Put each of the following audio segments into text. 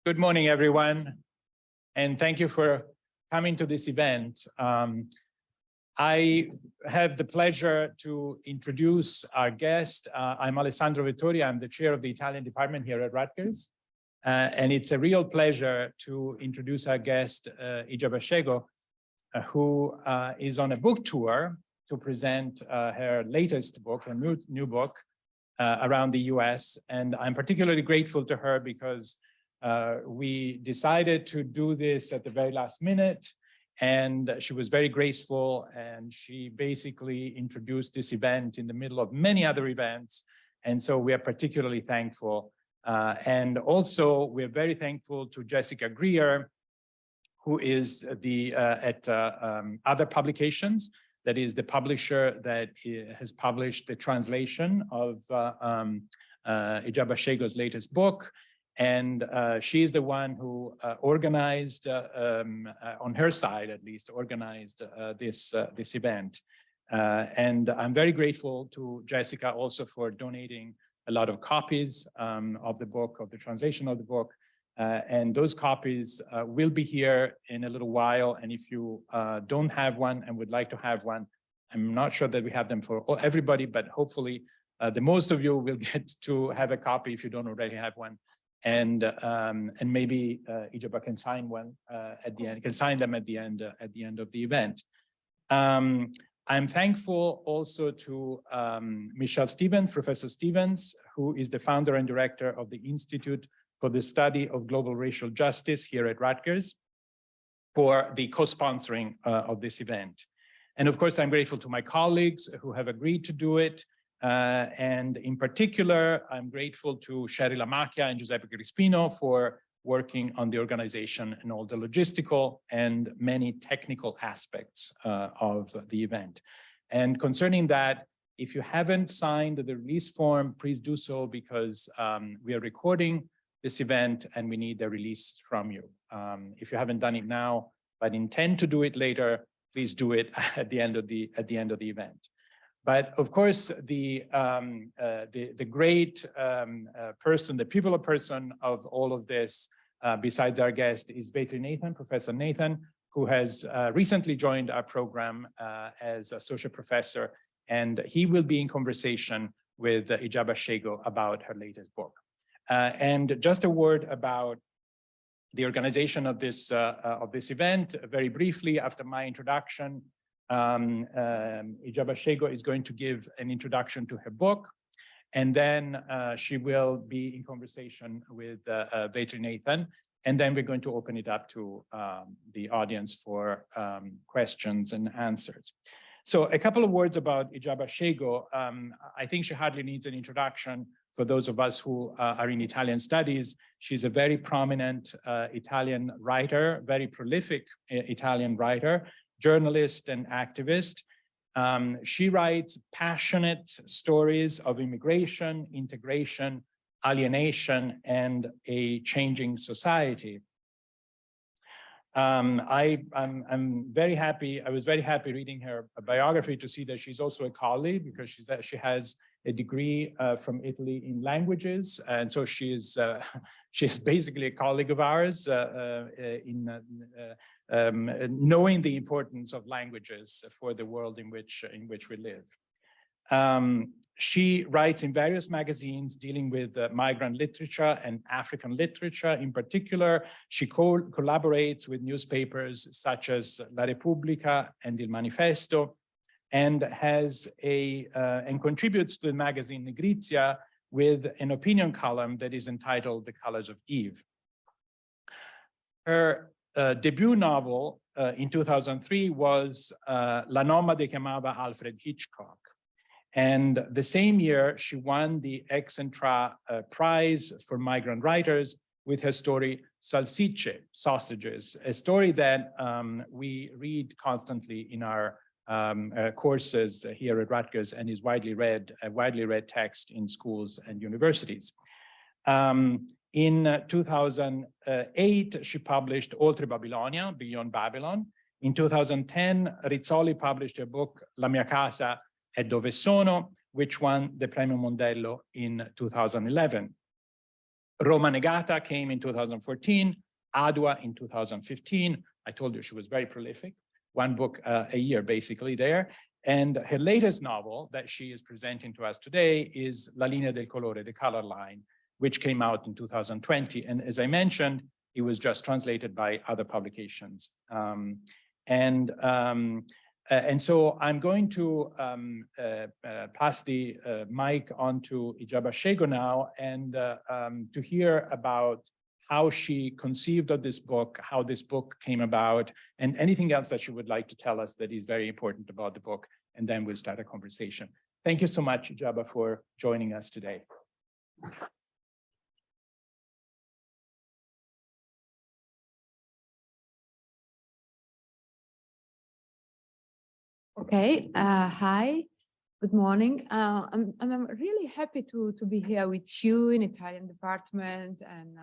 Good morning, everyone, and thank you for coming to this event. I have the pleasure to introduce our guest. I'm Alessandro Vettori. I'm the chair of the Italian department here at Rutgers. And it's a real pleasure to introduce our guest, Igiaba Scego, who is on a book tour to present her latest book, a new book around the US. And I'm particularly grateful to her because we decided to do this at the very last minute, and she was very graceful, and she basically introduced this event in the middle of many other events. And so we are particularly thankful. And also we're very thankful to Jessica Greer, who is the at Other Publications, that is the publisher that has published the translation of Igiaba Scego's latest book. And she is the one who organized, on her side at least, organized this event. And I'm very grateful to Jessica also for donating a lot of copies of the book, of the translation of the book. And those copies will be here in a little while. And if you don't have one and would like to have one, I'm not sure that we have them for everybody, but hopefully the most of you will get to have a copy if you don't already have one. And maybe Igiaba can sign one at the end, can sign them at the end of the event. I'm thankful also to Michelle Stevens, Professor Stevens, who is the founder and director of the Institute for the Study of Global Racial Justice here at Rutgers, for the co-sponsoring of this event. And of course, I'm grateful to my colleagues who have agreed to do it. And in particular, I'm grateful to Sherry Lamacchia and Giuseppe Crispino for working on the organization and all the logistical and many technical aspects of the event. And concerning that, if you haven't signed the release form, please do so, because we are recording this event and we need a release from you. If you haven't done it now, but intend to do it later, please do it at the end of the event. But of course, the great person, the pivotal person of all of this, besides our guest, is Vetri Nathan, Professor Nathan, who has recently joined our program as associate professor, and he will be in conversation with Igiaba Scego about her latest book. And just a word about the organization of this event, very briefly after my introduction. Igiaba Scego is going to give an introduction to her book, and then she will be in conversation with Vetri Nathan, and then we're going to open it up to the audience for questions and answers. So a couple of words about Igiaba Scego. I think she hardly needs an introduction for those of us who are in Italian studies. She's a very prominent Italian writer, very prolific Italian writer, journalist and activist. She writes passionate stories of immigration, integration, alienation, and a changing society. I'm very happy. I was very happy reading her biography to see that she's also a colleague, because she has a degree from Italy in languages, and so she's basically a colleague of ours in knowing the importance of languages for the world in which we live. She writes in various magazines dealing with migrant literature and African literature. In particular, she collaborates with newspapers such as La Repubblica and Il Manifesto, and has and contributes to the magazine Negrizia with an opinion column that is entitled The Colors of Eve. Her debut novel in 2003 was La Nomade chiamava Alfred Hitchcock. And the same year, she won the Excentra Prize for Migrant Writers with her story Salsicce, Sausages, a story that we read constantly in our courses here at Rutgers, and is a widely read text in schools and universities. In 2008, she published Oltre Babilonia, Beyond Babylon. In 2010, Rizzoli published her book La mia casa è dove sono, which won the Premio Mondello in 2011. Roma Negata came in 2014, Adua in 2015. I told you she was very prolific, one book a year basically there. And her latest novel that she is presenting to us today is La linea del colore, the color line, which came out in 2020. And as I mentioned, it was just translated by other publications. And so I'm going to pass the mic on to Igiaba Scego now, and to hear about how she conceived of this book, how this book came about, and anything else that she would like to tell us that is very important about the book, and then we'll start a conversation. Thank you so much, Igiaba, for joining us today. Okay, hi, good morning. I'm really happy to be here with you in Italian department and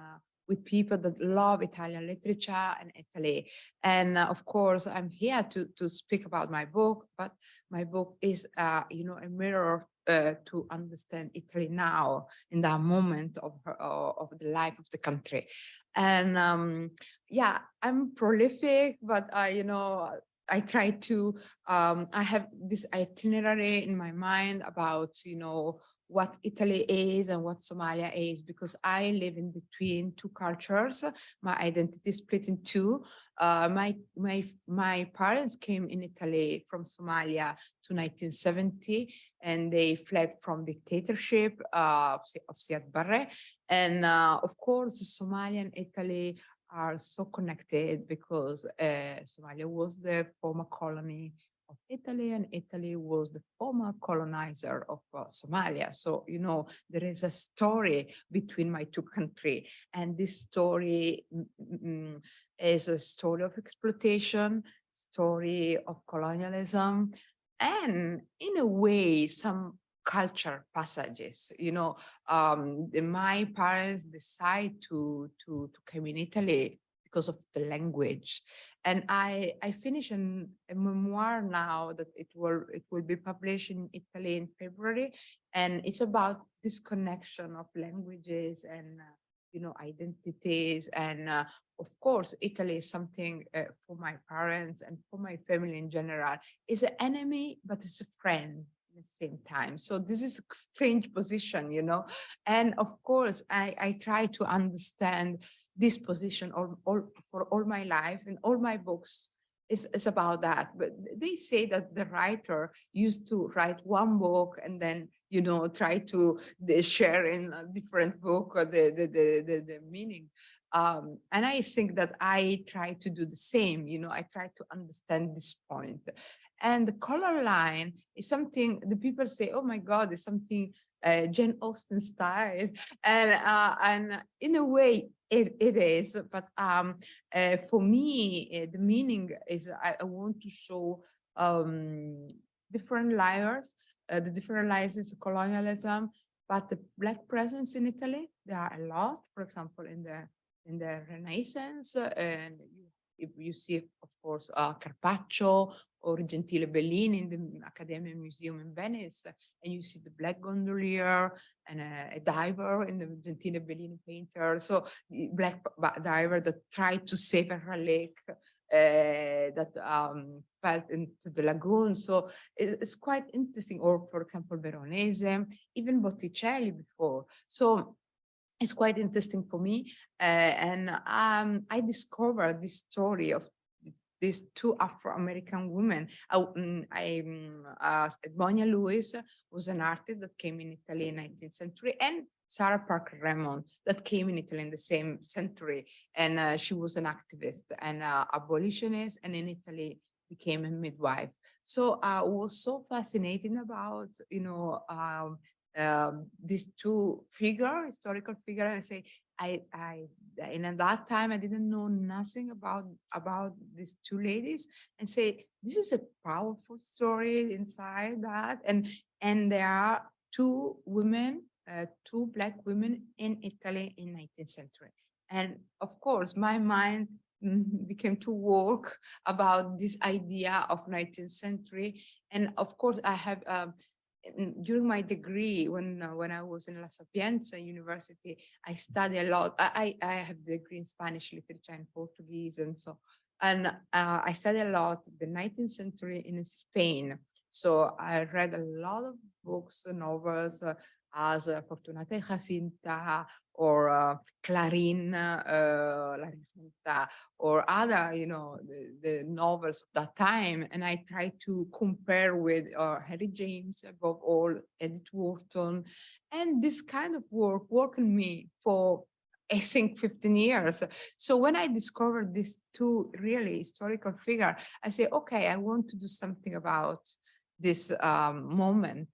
with people that love Italian literature and Italy. And of course, I'm here to speak about my book, but my book is, you know, a mirror to understand Italy now in that moment of the life of the country. And yeah, I'm prolific, but you know, I try to, I have this itinerary in my mind about, you know, what Italy is and what Somalia is, because I live in between two cultures. My identity is split in two. My parents came in Italy from Somalia to 1970, and they fled from dictatorship of Siad Barre. And of course, Somalia and Italy are so connected because Somalia was the former colony of Italy, and Italy was the former colonizer of Somalia. So, you know, there is a story between my two countries, and this story is a story of exploitation, story of colonialism, and in a way, some culture passages. You know, my parents decide to come in Italy because of the language, and I finish a memoir now that it will be published in Italy in February, and it's about this connection of languages and you know, identities. And of course, Italy is something for my parents and for my family in general. It's an enemy, but it's a friend at the same time. So this is a strange position, you know. And of course, I try to understand this position for all my life, and all my books is about that. But they say that the writer used to write one book and then, you know, try to share in a different book or the meaning. And I think that I try to do the same, you know, I try to understand this point. And the color line is something the people say, oh my God, it's something Jane Austen style. And in a way, it is. But for me, the meaning is I want to show different layers, the different layers of colonialism, but the Black presence in Italy, there are a lot. For example, in the Renaissance, and you see, of course, Carpaccio or Gentile Bellini in the Accademia Museum in Venice, and you see the Black gondolier and a diver in the Gentile Bellini painter. So the Black diver that tried to save a relic that fell into the lagoon. So it's quite interesting. Or for example, Veronese, even Botticelli before. So it's quite interesting for me. And I discovered this story of these two Afro-American women. Edmonia Lewis was an artist that came in Italy in the 19th century, and Sarah Parker Remond that came in Italy in the same century. And she was an activist and abolitionist, and in Italy became a midwife. So I was so fascinated about, you know, these two historical figure, and I say, and at that time I didn't know nothing about these two ladies, and say this is a powerful story inside that, and there are two women, two Black women in Italy in 19th century, and of course my mind became to work about this idea of 19th century, and of course I have during my degree, when I was in La Sapienza University, I study a lot. I have a degree in Spanish literature and Portuguese, and so, and I study a lot the 19th century in Spain. So I read a lot of books and novels, as Fortunata y Jacinta, or Clarín, La Jacinta, or other, the novels of that time. And I try to compare with Harry James, above all, Edith Wharton. And this kind of work on me for, I think, 15 years. So when I discovered these two really historical figures, I say, okay, I want to do something about this moment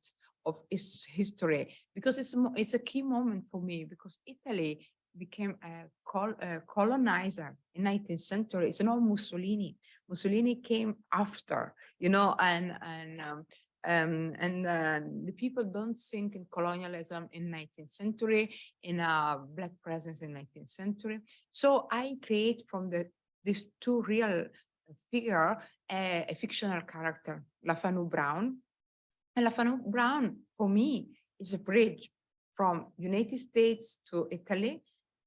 of history, because it's a key moment for me, because Italy became a colonizer in 19th century. It's not Mussolini. Mussolini came after, and the people don't think in colonialism in 19th century, in Black presence in 19th century. So I create from these two real figure a fictional character, LaFanu Brown. And LaFanu Brown, for me, is a bridge from United States to Italy.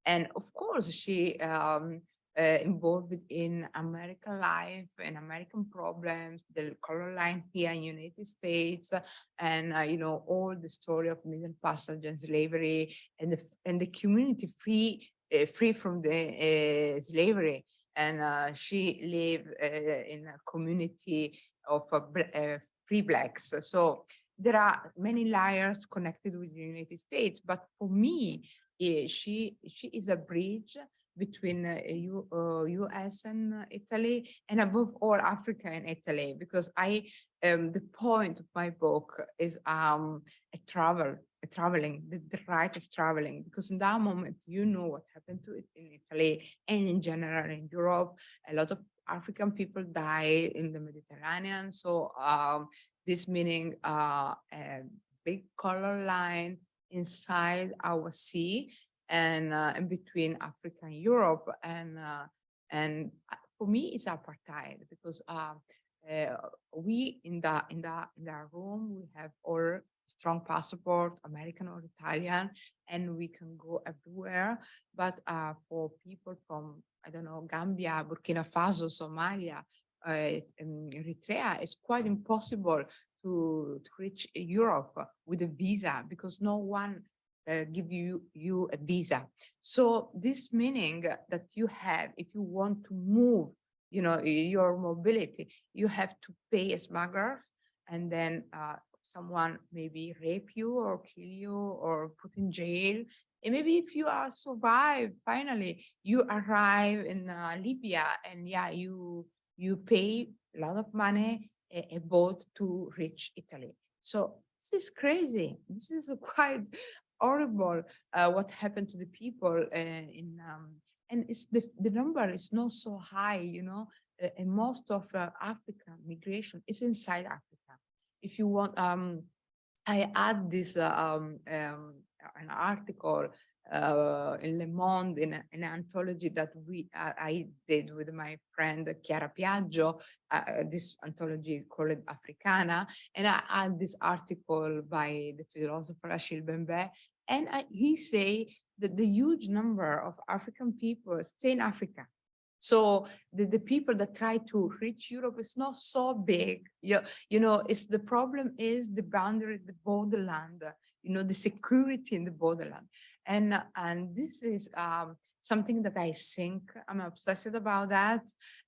And of course, she involved in American life and American problems, the color line here in United States, and all the story of middle passage and slavery, and the community free from the slavery. And she lived in a community of free blacks. So there are many layers connected with the United States, but for me, she is a bridge between US and Italy, and above all Africa and Italy, because the point of my book is traveling, the right of traveling, because in that moment, what happened to it in Italy and in general in Europe. A lot of African people die in the Mediterranean. So this meaning a big color line inside our sea, and in between Africa and Europe. And for me, it's apartheid, because we in the room, we have all strong passport, American or Italian, and we can go everywhere. But for people from, I don't know, Gambia, Burkina Faso, Somalia, Eritrea, it's quite impossible to reach Europe with a visa, because no one give you a visa. So this meaning that you have, if you want to move, your mobility, you have to pay a smuggler, and then someone maybe rape you or kill you or put in jail. And maybe if you are survive, finally you arrive in Libya, and you pay a lot of money, a boat to reach Italy. So this is crazy. This is quite horrible what happened to the people and it's the number is not so high, and most of African migration is inside Africa. If you want, I add this an article in Le Monde, in an anthology that I did with my friend Chiara Piaggio, this anthology called Africana, and I add this article by the philosopher Achille Bembe, and he say that the huge number of African people stay in Africa. So the people that try to reach Europe is not so big. It's the problem is the boundary, the borderland, the security in the borderland. And this is something that I think I'm obsessed about that.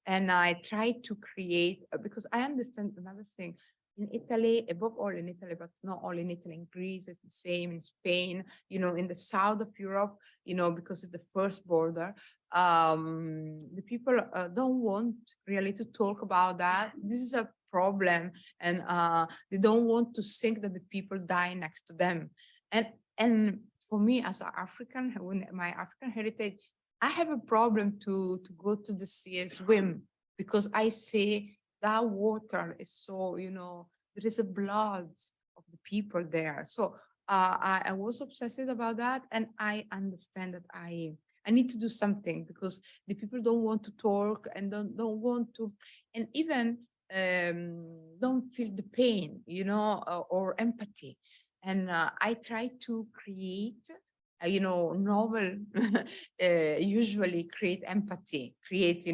And I try to create, because I understand another thing. In Italy, above all in Italy, but not only in Italy, in Greece, it's the same, in Spain, in the south of Europe, because it's the first border. The people don't want really to talk about that. This is a problem, and they don't want to think that the people die next to them. And for me, as an African, when my African heritage, I have a problem to go to the sea and swim, because I see that water is so, there is a blood of the people there. So I was obsessed about that, and I understand that I need to do something, because the people don't want to talk and don't want to, and even don't feel the pain, or empathy. And I try to create, novel usually create empathy, create,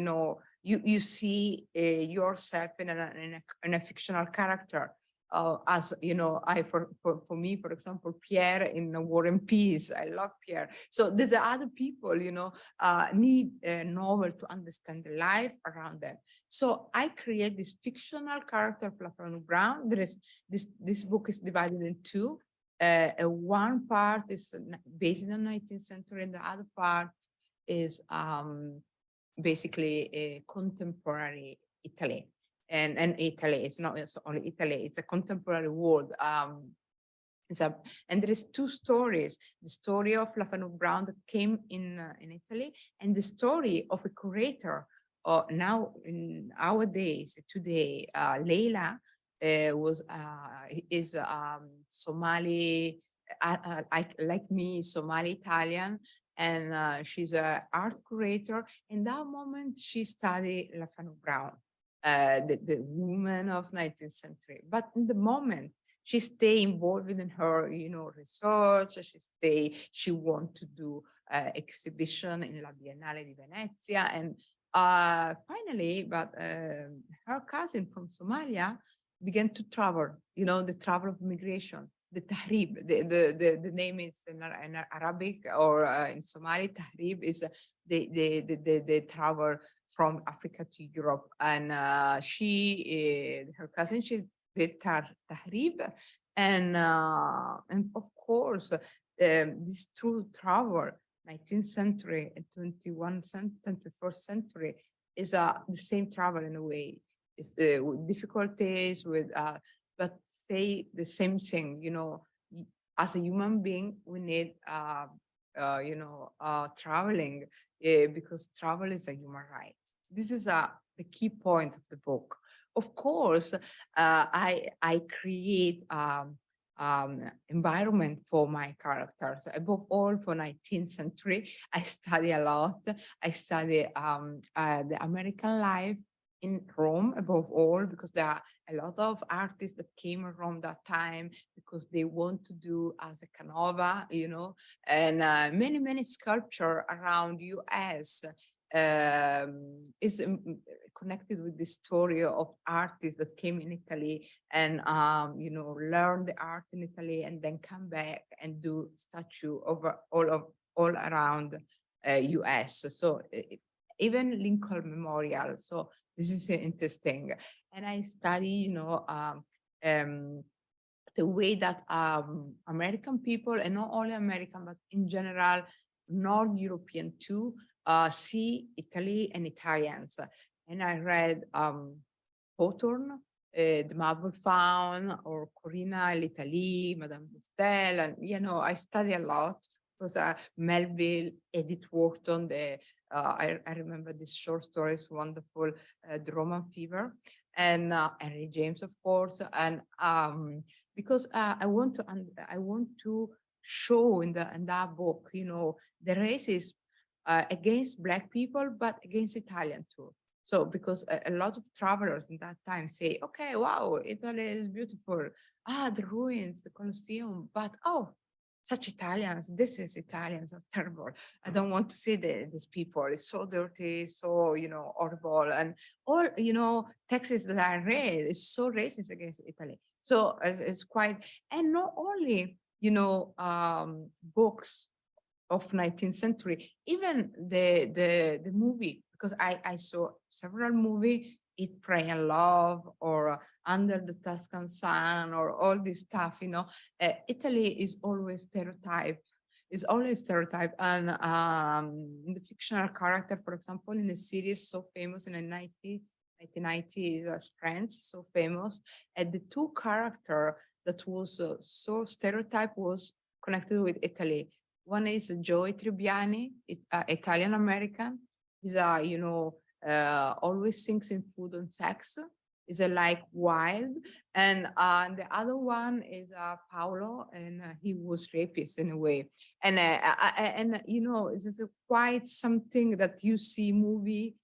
you see yourself in a fictional character. As you know, for me, for example, Pierre in War and Peace, I love Pierre. So the other people, need a novel to understand the life around them. So I create this fictional character, Flafano Brown. There is this book is divided in two. One part is based in the 19th century, and the other part is basically a contemporary Italy. And Italy, it's not only Italy, it's a contemporary world. And there is two stories: the story of Lafano Brown that came in Italy, and the story of a curator. Now, in our days, today, Leila is Somali, like me, Somali Italian, and she's an art curator. In that moment, she studied Lafano Brown, the woman of 19th century. But in the moment, she stay involved in her, research. She want to do exhibition in La Biennale di Venezia, and finally, but her cousin from Somalia began to travel. The travel of migration, the tahrib. The name is in Arabic or in Somali. Tahrib is the travel from Africa to Europe, and her cousin, she did tahrib, and of course this true travel, 19th century and 21st century, is the same travel in a way. It's with difficulties, but say the same thing. As a human being, we need traveling, because travel is a human right. This is the key point of the book. Of course, I create environment for my characters. Above all, for 19th century, I study a lot. I study the American life in Rome, above all, because there are a lot of artists that came around that time because they want to do as a Canova, and many sculpture around US is connected with the story of artists that came in Italy and learn the art in Italy and then come back and do statue over all around US. So even Lincoln Memorial. So this is interesting. And I study, the way that American people, and not only American, but in general, North European too, see Italy and Italians. And I read Hawthorne, The Marble Faun, or Corina l'Italie, Madame de Stael, and I study a lot. Because Melville, Edith Wharton, I remember these short stories, wonderful, The Roman Fever, and Henry James, of course, and because I want to show in that book, the races against Black people, but against Italian too. So because a lot of travelers in that time say, okay, wow, Italy is beautiful. The ruins, the Colosseum, but such Italians, this is Italians are terrible. I don't want to see these people. It's so dirty, so, horrible. And all, texts that I read is so racist against Italy. So it's quite, and not only, books of 19th century, even the movie, because I saw several movies, Eat, Pray, and Love, or Under the Tuscan Sun, or all this stuff, Italy is always stereotype. Is always stereotype. And the fictional character, for example, in a series so famous in the 1990s, as Friends, so famous, and the two character that was so stereotype was connected with Italy. One is Joey Tribbiani, Italian American. He's always thinks in food and sex. Is like wild, and the other one is Paolo, and he was rapist in a way. And it's just quite something that you see movie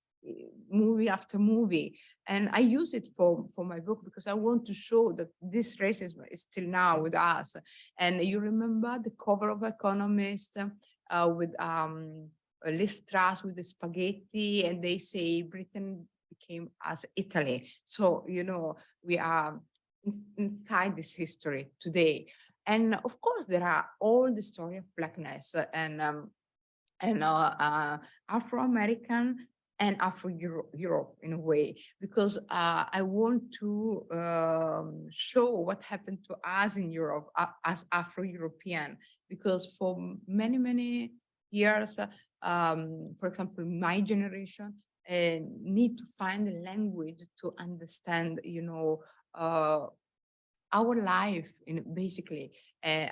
movie after movie. And I use it for my book because I want to show that this racism is still now with us. And you remember the cover of Economist with Liz Truss with the spaghetti, and they say Britain became as Italy. So, you know, we are inside this history today. And of course, there are all the story of blackness and Afro-American and Afro-Europe in a way, because I want to show what happened to us in Europe as Afro-European, because for many, many years, for example, my generation need to find a language to understand, you know, our life in basically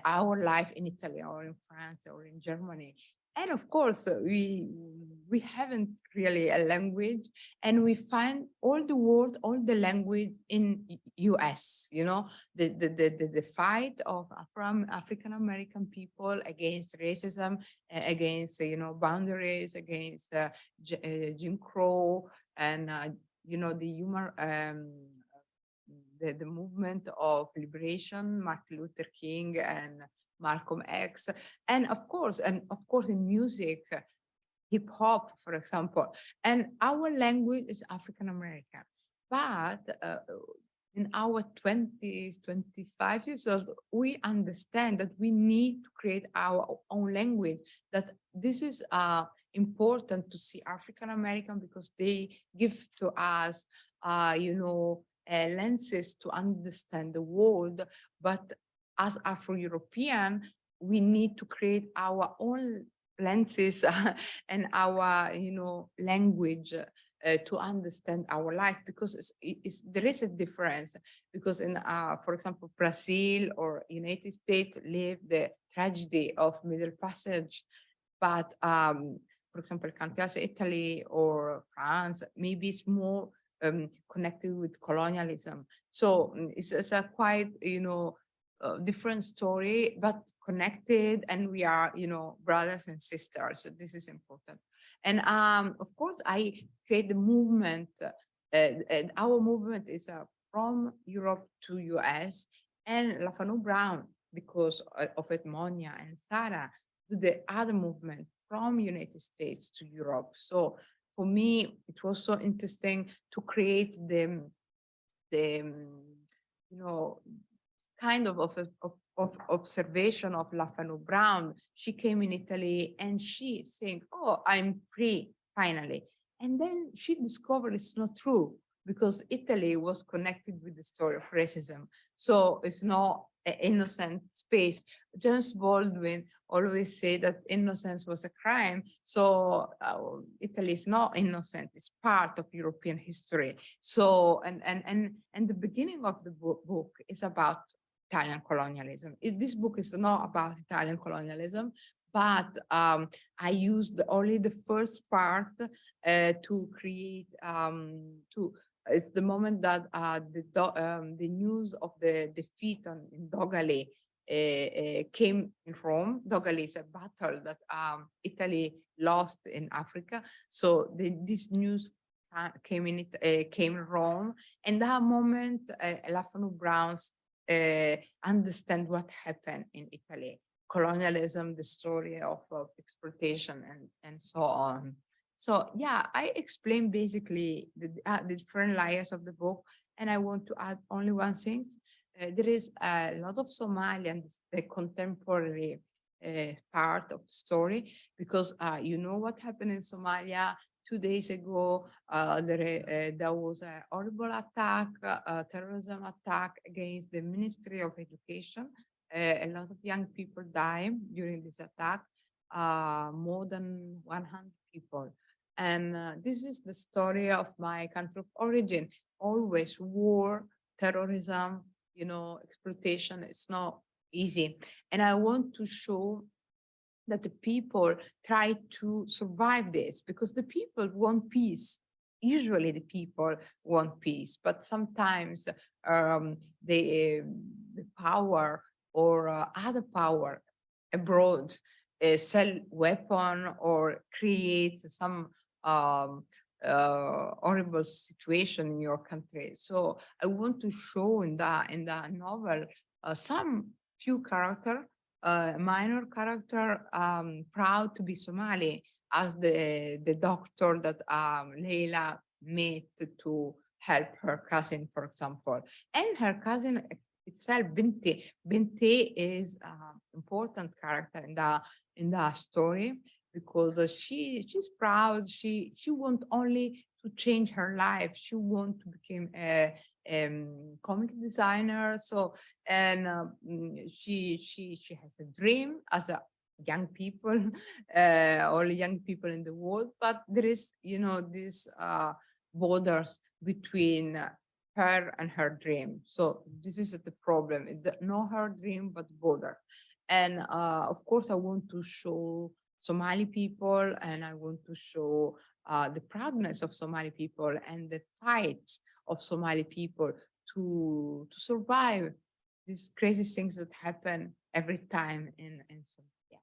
our life in Italy or in France or in Germany. And of course, we haven't really a language, and we find all the word, all the language in US. You know, the fight of African American people against racism, against you know boundaries, against Jim Crow, and you know the human. The movement of liberation, Martin Luther King and Malcolm X, and of course in music, hip hop, for example. And our language is African American, but in our 20s, 25 years old, we understand that we need to create our own language. That this is important to see African American because they give to us, you know, lenses to understand the world. But as Afro-European, we need to create our own lenses and our, you know, language to understand our life, because there is a difference. Because in, for example, Brazil or United States live the tragedy of Middle Passage, but for example, countries as Italy or France, maybe it's more connected with colonialism. So it's a quite, you know, different story, but connected, and we are, you know, brothers and sisters. So this is important. And of course, I create the movement, and our movement is from Europe to US, and Lafanu Brown, because of Edmonia and Sarah, to the other movement from United States to Europe. So for me, it was so interesting to create the you know, kind of observation of Lafanu Brown. She came in Italy and she saying, "Oh, I'm free finally," and then she discovered it's not true, because Italy was connected with the story of racism. So it's not an innocent space. James Baldwin always said that innocence was a crime. So Italy is not innocent. It's part of European history. So, and the beginning of the book is about Italian colonialism. This book is not about Italian colonialism, but I used only the first part to create, it's the moment that the news of the defeat in Dogali came in Rome. Dogali is a battle that Italy lost in Africa. So this news came in Rome, and that moment, Lafanu Brown's understand what happened in Italy, colonialism, the story of exploitation, and so on. So yeah, I explained basically the different layers of the book, and I want to add only one thing. There is a lot of Somalian, the contemporary part of the story, because you know what happened in Somalia 2 days ago. There was a horrible attack, a terrorism attack against the Ministry of Education. A lot of young people died during this attack, more than 100 people. And this is the story of my country of origin. Always war, terrorism, you know, exploitation. It's not easy. And I want to show that the people try to survive this, because the people want peace. Usually the people want peace, but sometimes the power or other power abroad sell weapon or create some horrible situation in your country. So I want to show in the novel some few character, minor character, proud to be Somali, as the doctor that Leila met to help her cousin, for example, and her cousin itself, Binti. Binti is important character in the story, because she's proud. She want only to change her life. She want to become a comic designer. So, and she has a dream as a young people, all young people in the world. But there is, this borders between her and her dream. So this is the problem. Not her dream, but border. And of course, I want to show Somali people, and I want to show the proudness of Somali people and the fight of Somali people to survive these crazy things that happen every time in Somalia.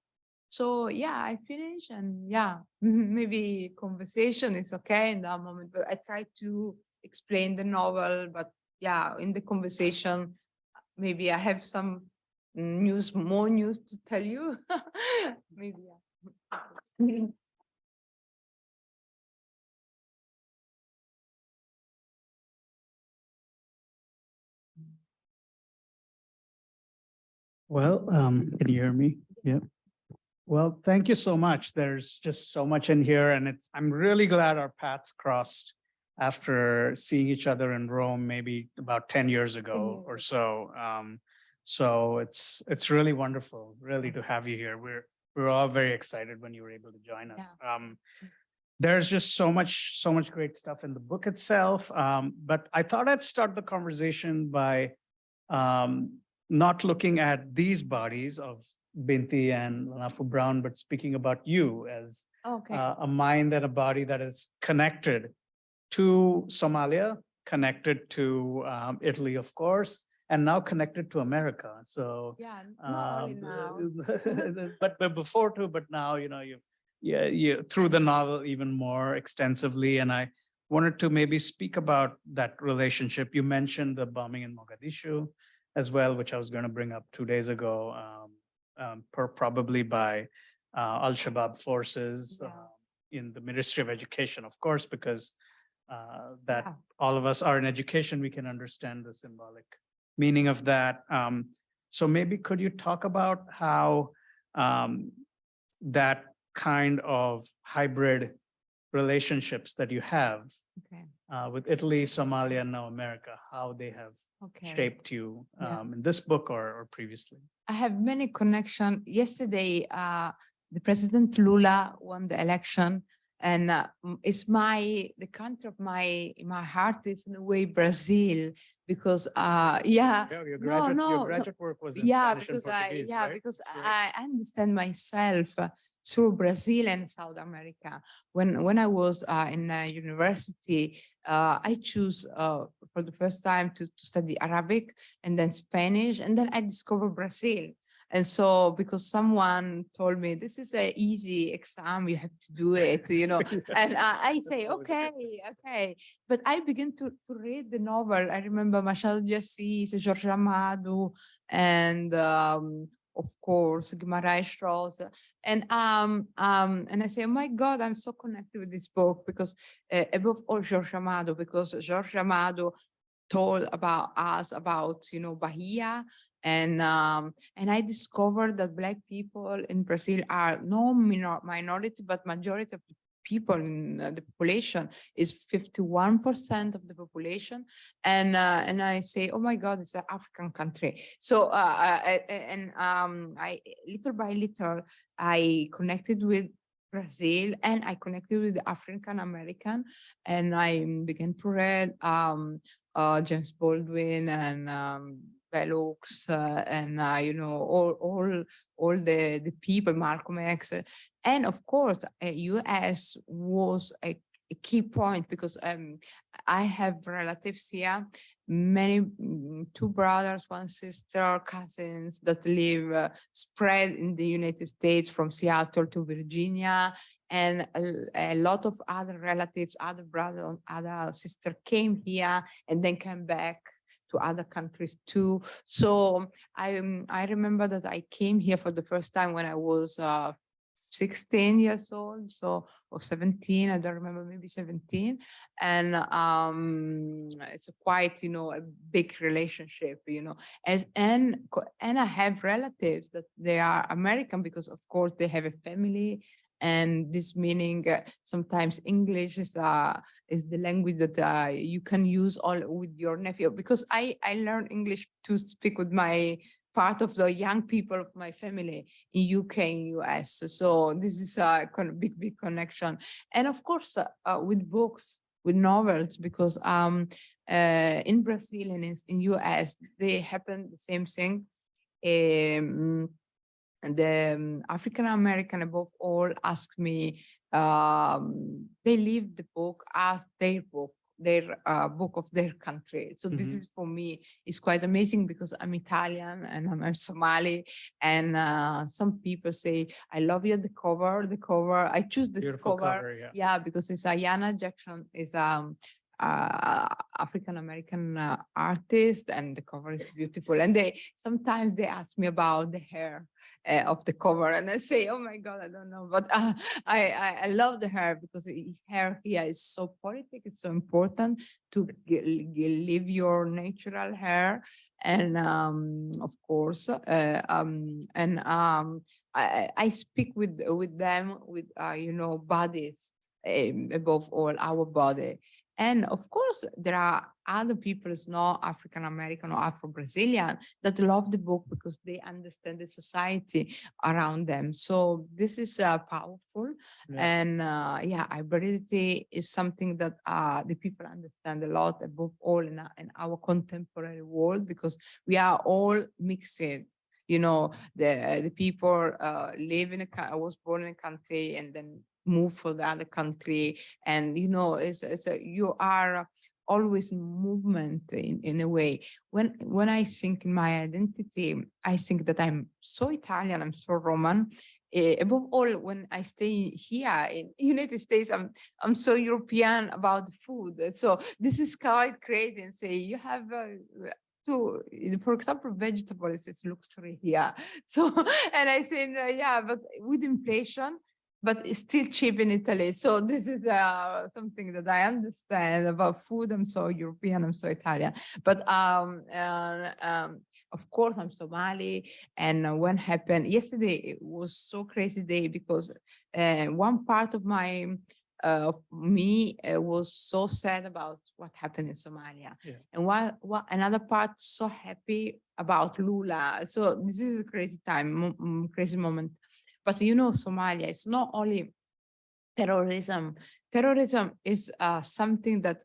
So yeah, I finish, and yeah, maybe conversation is okay in that moment, but I try to explain the novel. But yeah, in the conversation, maybe I have some more news to tell you. Maybe, yeah. Well, can you hear me? Yeah. Well, thank you so much. There's just so much in here, and I'm really glad our paths crossed after seeing each other in Rome, maybe about 10 years ago or so. So it's really wonderful, really, to have you here. We're all very excited when you were able to join us. There's just so much great stuff in the book itself. But I thought I'd start the conversation by not looking at these bodies of Binti and Lanafu Brown, but speaking about you as a mind and a body that is connected to Somalia, connected to Italy, of course, and now connected to America. So yeah, not only now. but before too, but now, you through the novel even more extensively. And I wanted to maybe speak about that relationship. You mentioned the bombing in Mogadishu as well, which I was going to bring up 2 days ago, probably by Al-Shabaab forces in the Ministry of Education, of course, because all of us are in education, we can understand the symbolic meaning of that. So maybe could you talk about how that kind of hybrid relationships that you have with Italy, Somalia, and now America, how they have shaped you in this book or previously? I have many connections. Yesterday, the President Lula won the election, and it's the country of my heart is in a way Brazil, because your graduate work was in Spanish and Portuguese, right? Because I understand myself through Brazil and South America. When I was in university, I choose for the first time to study Arabic and then Spanish, and then I discovered Brazil. And so, because someone told me this is an easy exam, you have to do it, and I say, okay. But I begin to read the novel. I remember Machado de Assis, Jorge Amado, and of course, Guimarães Rosa. And I say, oh my God, I'm so connected with this book, because above all, Jorge Amado, because Jorge Amado told about us about Bahia, and I discovered that Black people in Brazil are no minority, but majority of the people in the population is 51% of the population, and I say, oh my God, it's an African country. So I little by little I connected with Brazil, and I connected with the African American, and I began to read James Baldwin and Bell Hooks, and all the people, Malcolm X, and of course, U.S. was a key point, because I have relatives here, many, 2 brothers, 1 sister, cousins that live spread in the United States from Seattle to Virginia, and a lot of other relatives, other brothers, other sister came here and then came back to other countries too. So I remember that I came here for the first time when I was 16 years old, so, or 17, I don't remember, maybe 17. And it's a quite, a big relationship, and I have relatives that they are American because of course they have a family. And this meaning sometimes English is the language that you can use all with your nephew, because I learned English to speak with my part of the young people of my family in UK and US. So this is a kind of big connection. And of course, with books, with novels, because in Brazil and in US, they happen the same thing. The African American above all asked me, they leave the book as their book, their book of their country. So this is for me is quite amazing because I'm Italian and I'm Somali, and some people say I love you the cover. I choose this cover, yeah, because it's Ayanna Jackson is African American artist, and the cover is beautiful. And sometimes they ask me about the hair of the cover, and I say, oh my God, I don't know, but I love the hair because the hair here is so politic. It's so important to live your natural hair, and of course, I speak with them with bodies, above all our body. And of course, there are other people, not African American or Afro-Brazilian, that love the book because they understand the society around them. So this is powerful. Yeah. And hybridity is something that the people understand a lot, above all in our contemporary world, because we are all mixed. The people live in I was born in a country and then move for the other country, and you are always in movement in a way. When I think in my identity, I think that I'm so Italian, I'm so Roman. Above all, when I stay here in United States, I'm so European about the food. So this is quite crazy. And say you have for example, vegetables is luxury here. So, and I say, but with inflation, but it's still cheap in Italy. So this is something that I understand about food. I'm so European, I'm so Italian. But of course, I'm Somali. And when happened yesterday, it was so crazy day because one part of me was so sad about what happened in Somalia. Yeah. And what another part so happy about Lula. So this is a crazy time, crazy moment. But Somalia, it's not only terrorism. Terrorism is something that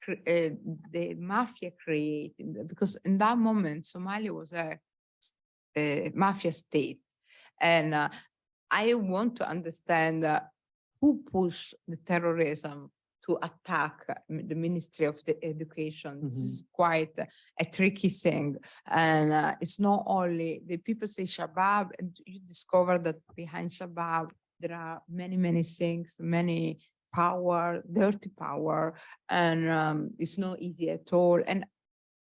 the mafia created, because in that moment, Somalia was a mafia state. And I want to understand who pushed the terrorism to attack the Ministry of the Education. This is quite a tricky thing. And it's not only, the people say Shabab, and you discover that behind Shabab, there are many, many things, many power, dirty power, and it's not easy at all. And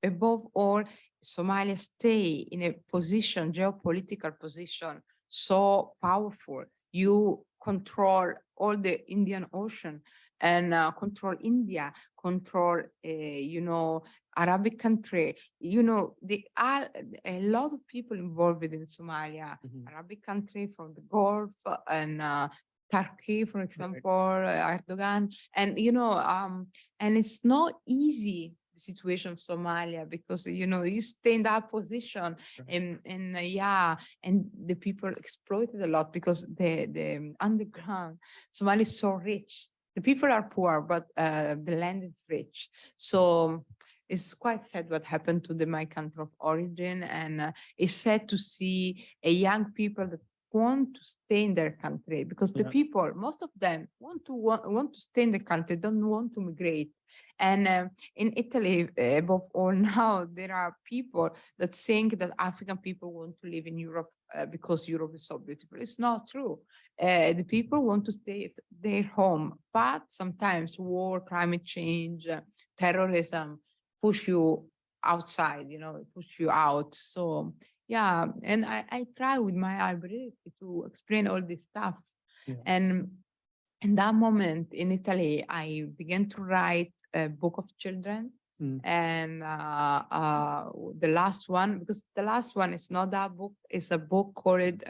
above all, Somalia stay in a position, geopolitical position, so powerful. You control all the Indian Ocean and control India, control, Arabic country. There are a lot of people involved in Somalia, Arabic country from the Gulf and Turkey, for example, Erdogan. And, and it's not easy, the situation of Somalia, because you stay in that position, and the people exploited a lot because the underground Somalia is so rich. The people are poor, but the land is rich. So it's quite sad what happened to my country of origin, and it's sad to see a young people that want to stay in their country, because the people, most of them want to stay in the country, don't want to migrate. And in Italy, above all now, there are people that think that African people want to live in Europe because Europe is so beautiful. It's not true. The people want to stay at their home, but sometimes war, climate change, terrorism push you outside, push you out. So yeah, and I try with my ability to explain all this stuff. Yeah. And in that moment in Italy, I began to write a book of children. And the last one, because the last one is not that book, it's a book called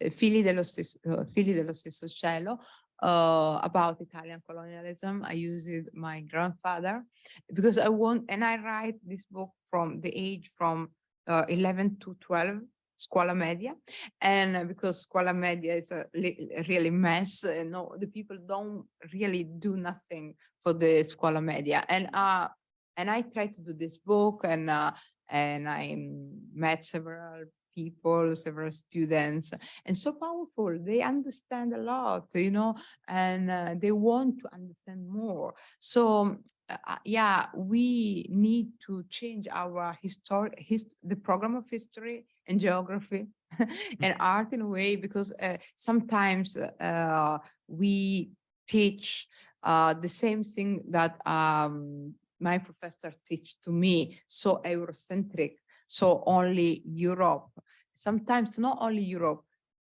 Figli dello stesso cielo, about Italian colonialism. I used my grandfather because I want, and I write this book from the age from 11 to 12, scuola media, and because scuola media is a really mess, no, the people don't really do nothing for the scuola media, and I tried to do this book, and I met several people, several students, and so powerful. They understand a lot, and they want to understand more. So yeah, we need to change our the program of history and geography and art in a way, because sometimes we teach the same thing that my professor teach to me, so Eurocentric, so only Europe. Sometimes not only Europe,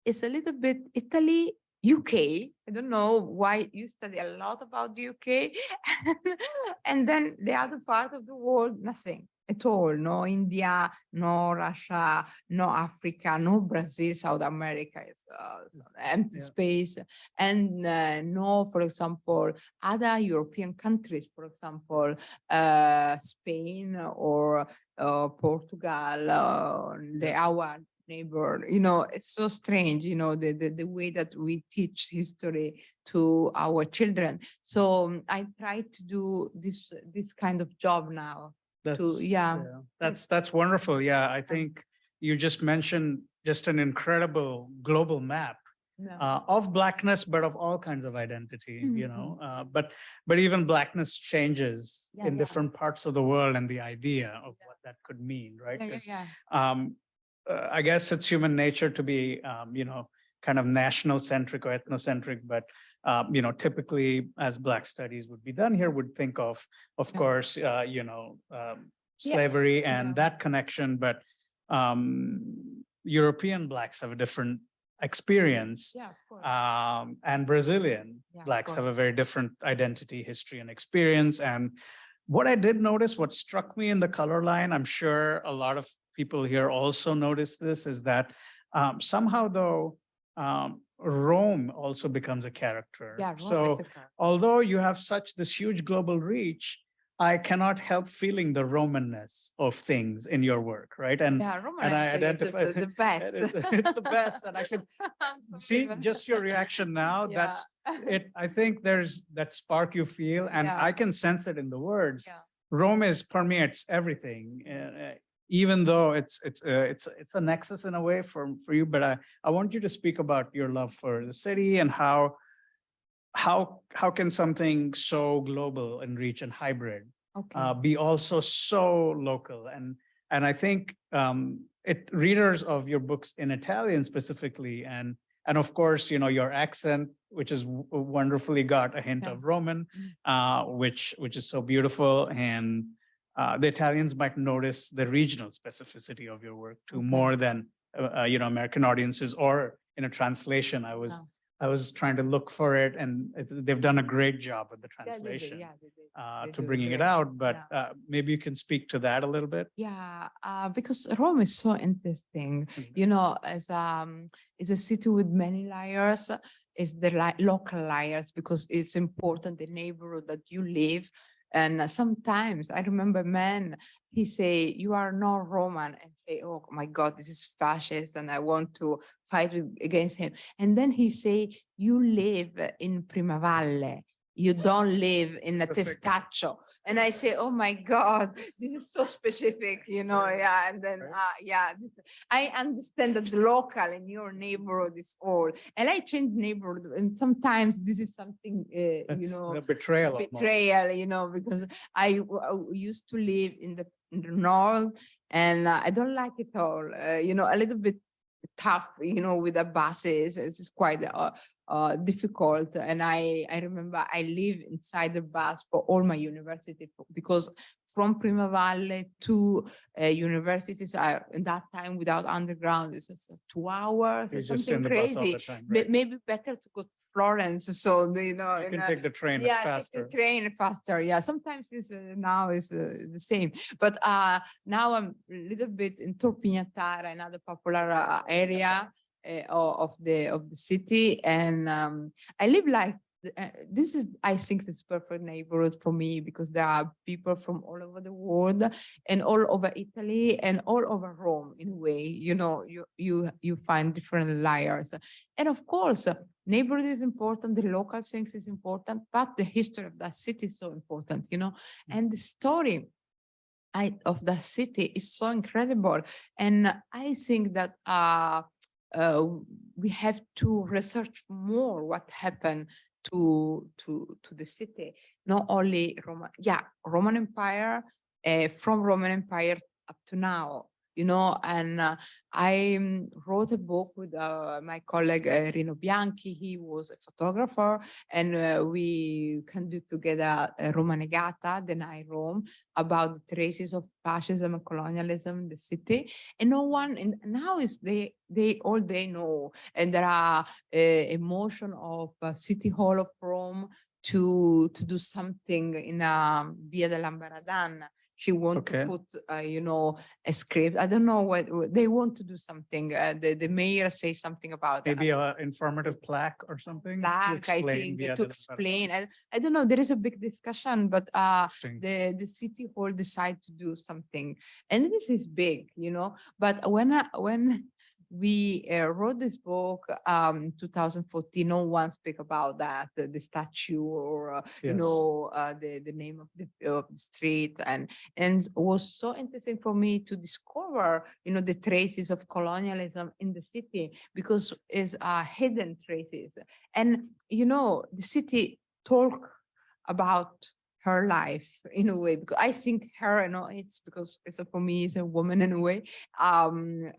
it's a little bit Italy, UK. I don't know why you study a lot about the UK. And then the other part of the world, nothing at all. No India, no Russia, no Africa, no Brazil, South America is empty space. And no, for example, other European countries, for example, Spain or Portugal, our neighbor, it's so strange, the way that we teach history to our children. So I try to do this kind of job now. That's wonderful. Yeah, I think you just mentioned just an incredible global map of Blackness, but of all kinds of identity, but even Blackness changes in different parts of the world, and the idea of what that could mean, right? I guess it's human nature to be, kind of national centric or ethnocentric, but typically as Black studies would be done here, would think of course, slavery and that connection, but European Blacks have a different experience, and Brazilian Blacks have a very different identity, history, and experience. And what I did notice, what struck me in the color line, I'm sure a lot of people here also noticed this, is that somehow though, Rome also becomes a character. So although you have this huge global reach, I cannot help feeling the Romanness of things in your work, right? And I identify the best. It's the best, and I could see just your reaction now. That's it. I think there's that spark you feel, and I can sense it in the words. Rome permeates everything, even though it's a nexus in a way for you. But I want you to speak about your love for the city, and how can something so global and reach and hybrid be also so local? And I think readers of your books in Italian specifically, and of course, your accent, which is wonderfully got a hint of Roman, which is so beautiful. And the Italians might notice the regional specificity of your work too, more than American audiences, or in a translation. I was trying to look for it, and they've done a great job with the translation to bringing it out. But maybe you can speak to that a little bit. Because Rome is so interesting. As a city with many layers. It's the local layers, because it's important the neighborhood that you live. And sometimes I remember a man, he say, "You are not Roman," and say, "Oh my God, this is fascist, and I want to fight against him." And then he say, "You live in Primavalle. You don't live in a Testaccio." And I say, "Oh my God, this is so specific, And then, I understand that the local in your neighborhood is all. And I change neighborhood, and sometimes this is something, a betrayal, because I used to live in the north, and I don't like it all. A little bit tough, with the buses. It's quite difficult. And I remember I live inside the bus for all my university because from Prima Valle to universities in that time without underground is 2 hours or something crazy. Time, right? Maybe better to go to Florence. So you can take the train. Yeah, it's faster. take the train faster. Yeah, sometimes this now is the same. But now I'm a little bit in Torpignatara, another popular area of the city, and I live like this is, I think, this perfect neighborhood for me because there are people from all over the world and all over Italy and all over Rome. In a way, you find different layers, and of course, neighborhood is important. The local things is important, but the history of that city is so important. And the story of the city is so incredible, and I think that we have to research more what happened to the city, not only Roman Empire, from Roman Empire up to now, and I wrote a book with my colleague Rino Bianchi. He was a photographer, and we can do together Romanegata, the Night Rome, about the traces of fascism and colonialism in the city. And no one, and now is they know, and there are a motion of City Hall of Rome to do something in Via dell'Ambaradan. She wants to put, a script. I don't know what they want to do something. The mayor says something about maybe an informative plaque or something. Plaque, I think, to explain. I don't know. There is a big discussion, but the city hall decide to do something, and this is big, But when we wrote this book 2014, no one speak about that, the statue or the name of the street, and it was so interesting for me to discover the traces of colonialism in the city, because it's hidden traces, and the city talk about her life in a way, because I think her, it's because it's for me, is a woman in a way, and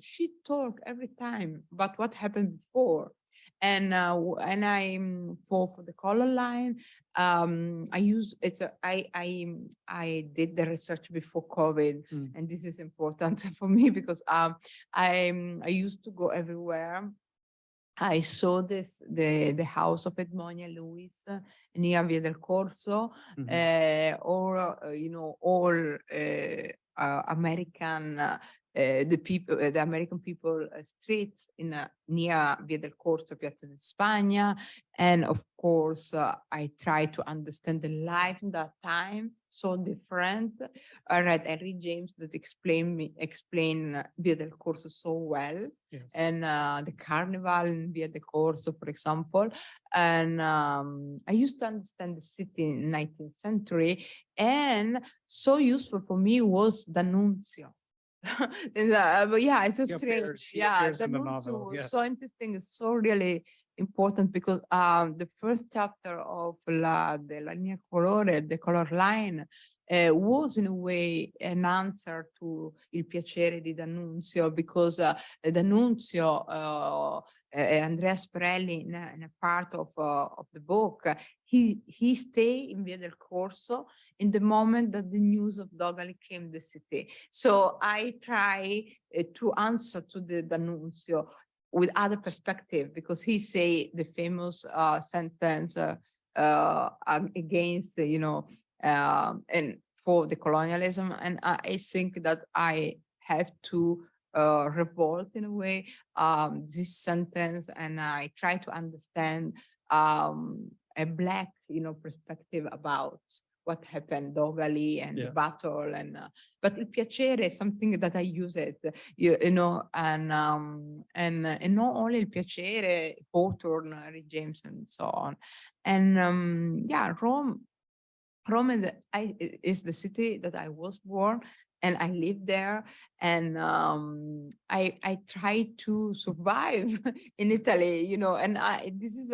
she talk every time about what happened before, and I for the color line, I use I did the research before COVID, and this is important for me because I used to go everywhere. I saw the house of Edmonia Lewis near Via del Corso, or all American the American people streets in near Via del Corso, Piazza di Spagna, and of course I try to understand the life in that time, so different. I read Henry James that explain Via del Corso so well, and the carnival in Via del Corso, for example. And I used to understand the city in 19th century, and so useful for me was D'Annunzio. But it's a strange. D'Annunzio was so interesting. It's so really important because the first chapter of La Linea Colore, the color line, was in a way an answer to Il piacere di D'Annunzio, because D'Annunzio, Andrea Sprelli, in a part of the book, he stayed in Via del Corso in the moment that the news of Dogali came to the city. So I try to answer to the D'Annunzio with other perspective, because he say the famous sentence against, and for the colonialism. And I think that I have to revolt in a way this sentence, and I try to understand a Black, perspective about what happened, Dogali and the battle, and but Il piacere is something that I use it, and not only Il piacere, Hawthorne, Henry James, and so on, and Rome is the city that I was born, and I live there, and I try to survive in Italy, and this is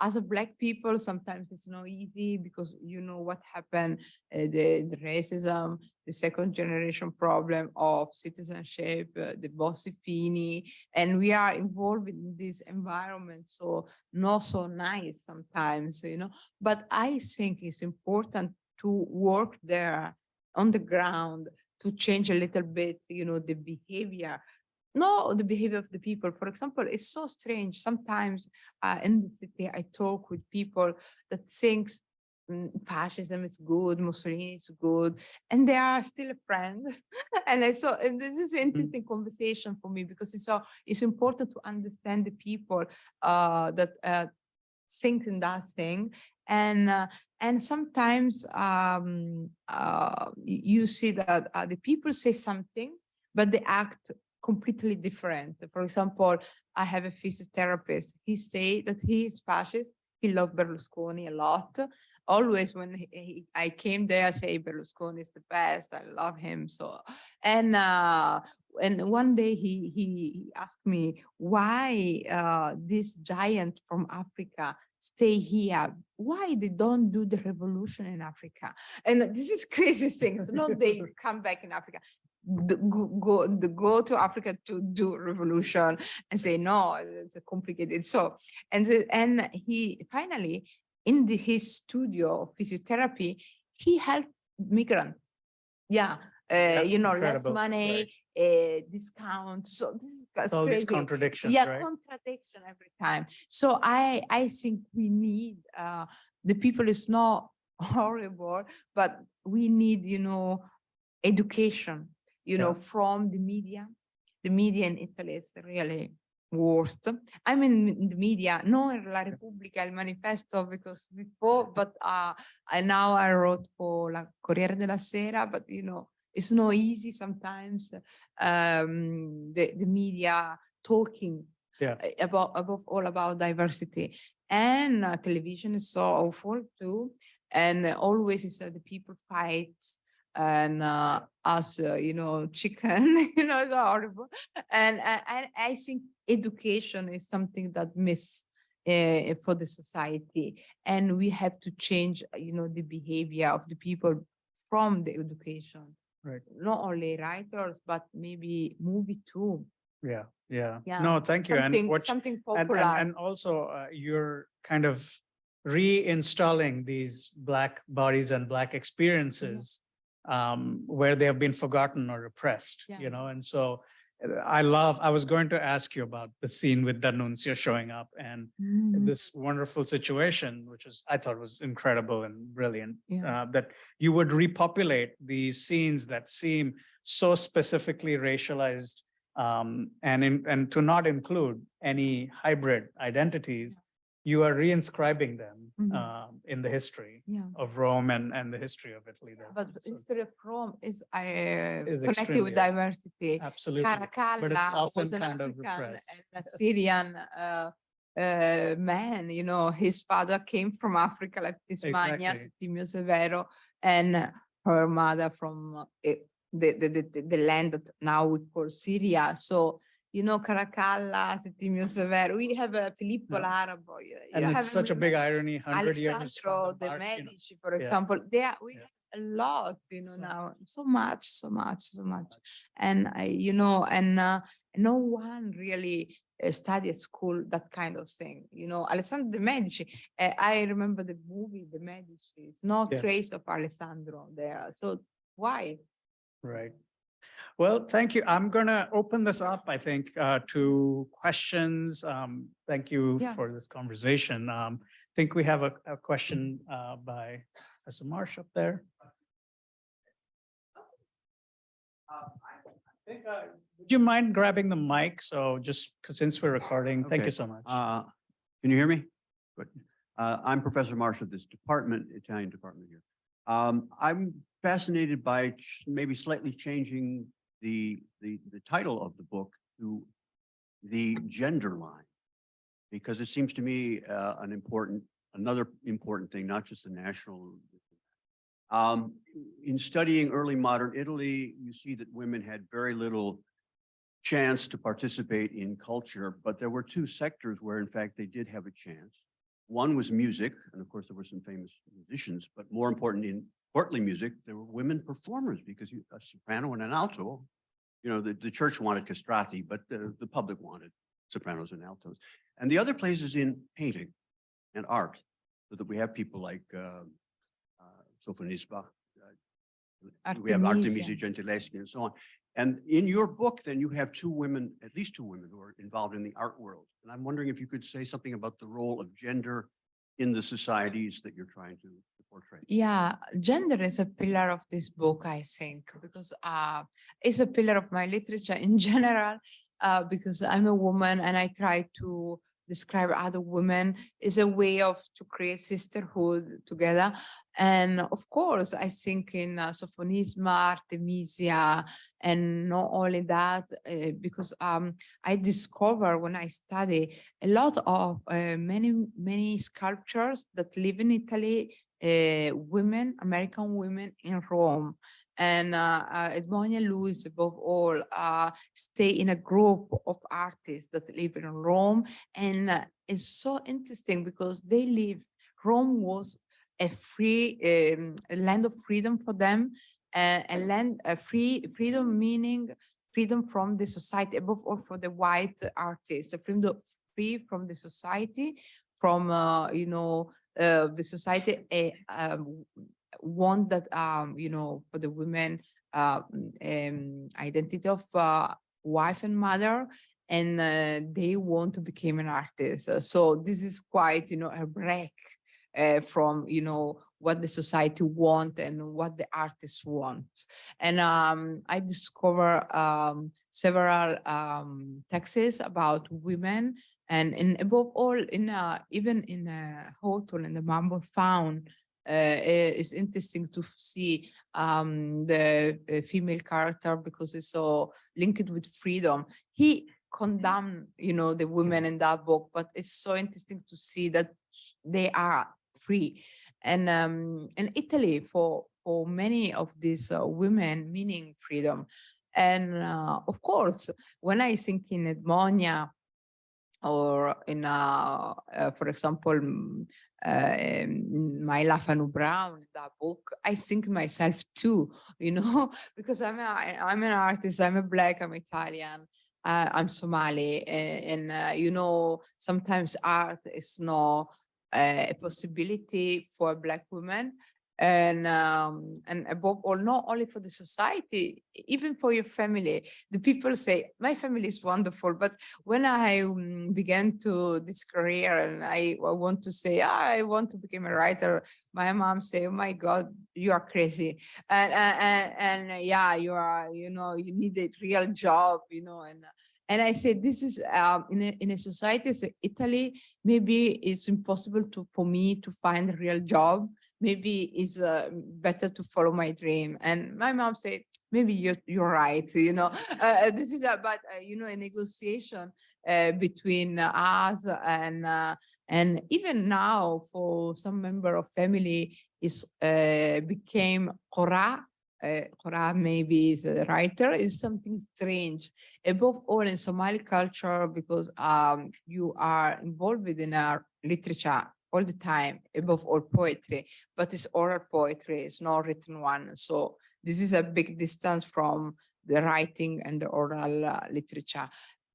as a Black people, sometimes it's not easy because what happened, the racism, the second generation problem of citizenship, the Bossi Fini, and we are involved in this environment, so not so nice sometimes, but I think it's important to work there on the ground to change a little bit, the behavior. No, the behavior of the people. For example, it's so strange. Sometimes in the city, I talk with people that thinks fascism is good, Mussolini is good, and they are still a friend. And this is an interesting conversation for me because it's important to understand the people that think in that thing. And sometimes you see that the people say something, but they act completely different. For example, I have a physiotherapist. He say that he is fascist. He loved Berlusconi a lot. Always when I came there, I say Berlusconi is the best. I love him so. And one day he asked me why this giant from Africa stay here. Why they don't do the revolution in Africa? And this is crazy things. No, they come back in Africa. Go to Africa to do revolution and say no, it's complicated. So and he finally in his studio of physiotherapy, he helped migrants. Yeah, less incredible, money, discount. So this is All these crazy. contradictions, Yeah, right? contradiction every time. So I think we need the people is not horrible, but we need education. Yeah. From the media. The media in Italy is really worst. I'm in the media, no in La Repubblica, il manifesto, because before, but now I wrote for La Corriere della Sera, but it's not easy sometimes. The media talking above all about diversity, and television is so awful too, and always is the people fight and us chicken it's horrible, and I think education is something that miss for the society, and we have to change the behavior of the people from the education, Right. not only writers but maybe movie too. Yeah. Yeah. No, thank you. Something And, popular. and also you're kind of reinstalling these Black bodies and Black experiences where they have been forgotten or repressed, and so I was going to ask you about the scene with D'Annunzio showing up and this wonderful situation, which I thought was incredible and brilliant, that you would repopulate these scenes that seem so specifically racialized, and to not include any hybrid identities. You are reinscribing them in the history of Rome and the history of Italy. But history of Rome is connected extremely with diversity. Absolutely. But it's Caracalla often was an kind of African repressed. and a Syrian man. His father came from Africa, like Tismania, Settimio Severo, and her mother from the land that now we call Syria. So Caracalla, Settimio Severo. We have Filippo l'Arabo. And it's such a big irony, 100 years Alessandro de Medici, for example. We have a lot, now. So much. And no one really study at school that kind of thing. Alessandro de Medici. I remember the movie, The Medici. It's no trace of Alessandro there. So why? Right. Well, thank you. I'm going to open this up, I think, to questions. Thank you for this conversation. I think we have a question by Professor Marsh up there. Would you mind grabbing the mic? So just since we're recording, thank you so much. Can you hear me? Good. I'm Professor Marsh of this department, Italian department here. I'm fascinated by maybe slightly changing the title of the book to the gender line, because it seems to me another important thing, not just the national. Um, in studying early modern Italy, you see that women had very little chance to participate in culture, but there were two sectors where in fact they did have a chance. One was music, and of course there were some famous musicians, but more important in courtly music, there were women performers because a soprano and an alto, you know, the church wanted castrati, but the public wanted sopranos and altos. And the other place is in painting and art, so that we have people like Sofonisba, we have Artemisia Gentileschi and so on. And in your book, then you have two women, at least two women who are involved in the art world. And I'm wondering if you could say something about the role of gender in the societies that you're trying to portray. Yeah, gender is a pillar of this book, I think, because it's a pillar of my literature in general, because I'm a woman and I try to describe other women is a way of to create sisterhood together. And of course, I think in Sophonisma, Artemisia, and not only that, because I discover when I study a lot of many sculptures that live in Italy, women, American women in Rome. And Edmonia Lewis, above all, stay in a group of artists that live in Rome. And it's so interesting because they live, Rome was a free a land of freedom for them, a land, freedom meaning freedom from the society, above all for the white artists, free from the society, from, you know, the society want that, you know, for the women, identity of wife and mother, and they want to become an artist. So this is quite, you know, a break from, you know, what the society want and what the artists want. And I discover several texts about women, and above all, in even in Hawthorne and the Marble Faun, it's interesting to see the female character because it's so linked with freedom. He condemned, you know, the women in that book, but it's so interesting to see that they are free. And Italy, for many of these women, meaning freedom. And of course, when I think in Edmonia, or in, for example, in my Lafanu Brown, that book, I think myself too, you know, because I'm an artist, I'm a Black, I'm Italian, I'm Somali, and you know, sometimes art is not a possibility for a Black woman. And above all, not only for the society, even for your family. The people say, my family is wonderful, but when I began to this career and I want to say, I want to become a writer, my mom say, oh my God, you are crazy. And yeah, you are, you know, you need a real job, you know, and I said, this is in a society as Italy, maybe it's impossible for me to find a real job. Maybe it's better to follow my dream. And my mom said, maybe you're right, you know. This is about, you know, a negotiation between us, and even now for some member of family is became Qora. Qora maybe is a writer, is something strange. Above all in Somali culture, because you are involved in our literature all the time, above all poetry, but it's oral poetry, it's not written one. So this is a big distance from the writing and the oral literature.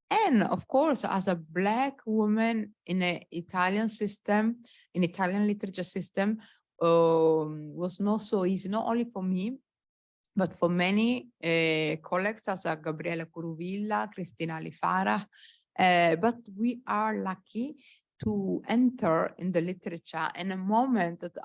And of course, as a Black woman in an Italian system, in Italian literature system, was not so easy, not only for me, but for many colleagues as Gabriela Curuvilla, Cristina Alifara. But we are lucky to enter in the literature in a moment that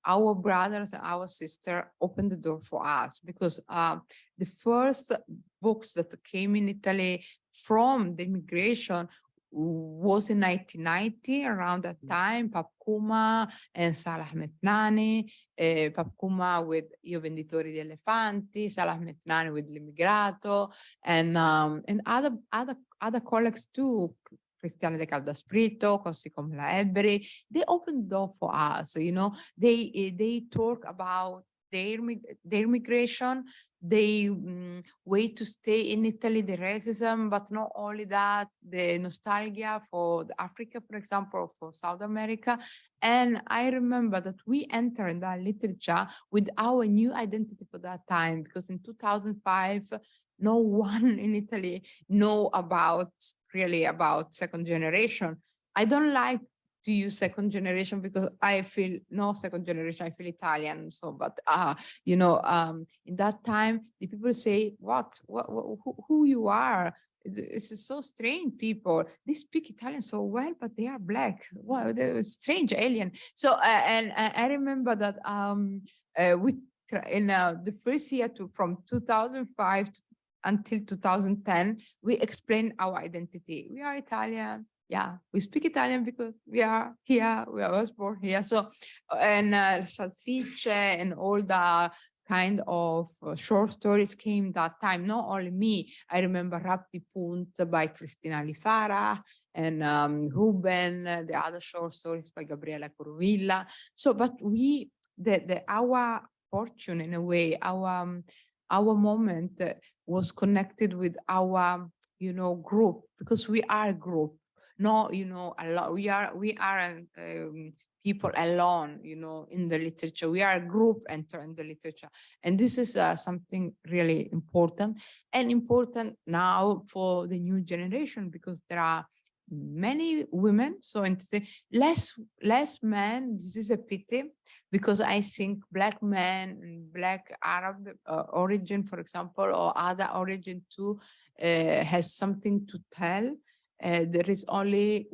our brothers and our sister opened the door for us, because the first books that came in Italy from the immigration was in 1990, around that time, Papkuma and Salah Metnani, Papkuma with Io Venditori di Elefanti, Salah Metnani with L'Immigrato, and other colleagues too, Cristiane de Caldasprito, così come la Ebberi. They opened the door for us, you know. They talk about their migration, they way to stay in Italy, the racism, but not only that, the nostalgia for Africa, for example, or for South America. And I remember that we entered that literature with our new identity for that time, because in 2005, no one in Italy know really about second generation. I don't like to use second generation because I feel no second generation, I feel Italian. So, but in that time, the people say, who you are? It's so strange. People, they speak Italian so well, but they are black. Wow, they're strange alien. So, and I remember that in the first year from 2005 until 2010, we explained our identity. We are Italian. Yeah, we speak Italian because we are here. We was born here. So, and salsicce and all the kind of short stories came that time. Not only me. I remember Rap di Punt by Cristina Alifara and Ruben, the other short stories by Gabriela Corvilla. So, but our fortune in a way, our moment was connected with our, group, because we are a group. No, a lot. We aren't people alone, in the literature. We are a group entering the literature. And this is something really important, and important now for the new generation, because there are many women, so less men. This is a pity, because I think black men, black Arab origin, for example, or other origin too, has something to tell. There is only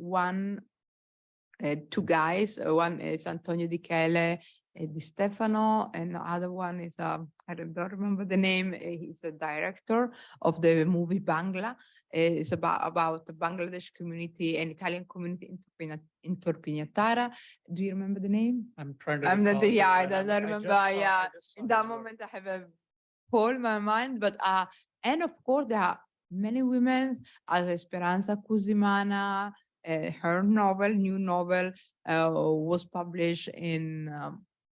two guys. One is Antonio Di Chele Di Stefano, and the other one is, I don't remember the name. He's a director of the movie Bangla. It's about the Bangladesh community and Italian community in Torpignatara. Do you remember the name? I'm trying to. I don't remember. In that work. moment, I have a hole in my mind. But and of course, there are many women, as Esperanza Cusimana. Her new novel, was published in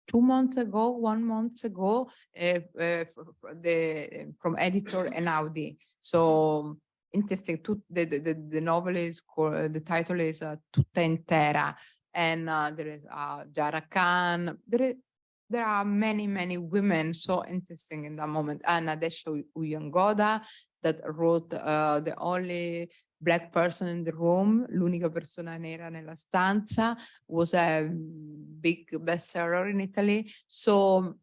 2 months ago, 1 month ago, from editor Einaudi. So interesting. The novel is called, the title is Tutta Intera, and there is Jara Khan. There are many women so interesting in that moment. And Nadesha Uyangoda, that wrote the only Black person in the room, l'unica persona nera nella stanza, was a big bestseller in Italy. So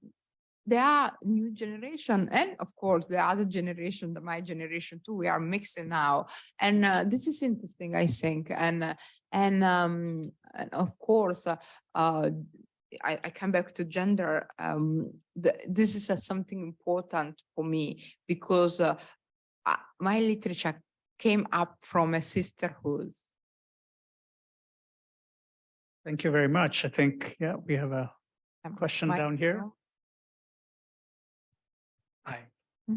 there are new generation, and of course the other generation, my generation too. We are mixing now, and this is interesting, I think. And of course, I come back to gender. This is something important for me, because my literature came up from a sisterhood. Thank you very much. I think, we have a question down here. Hi,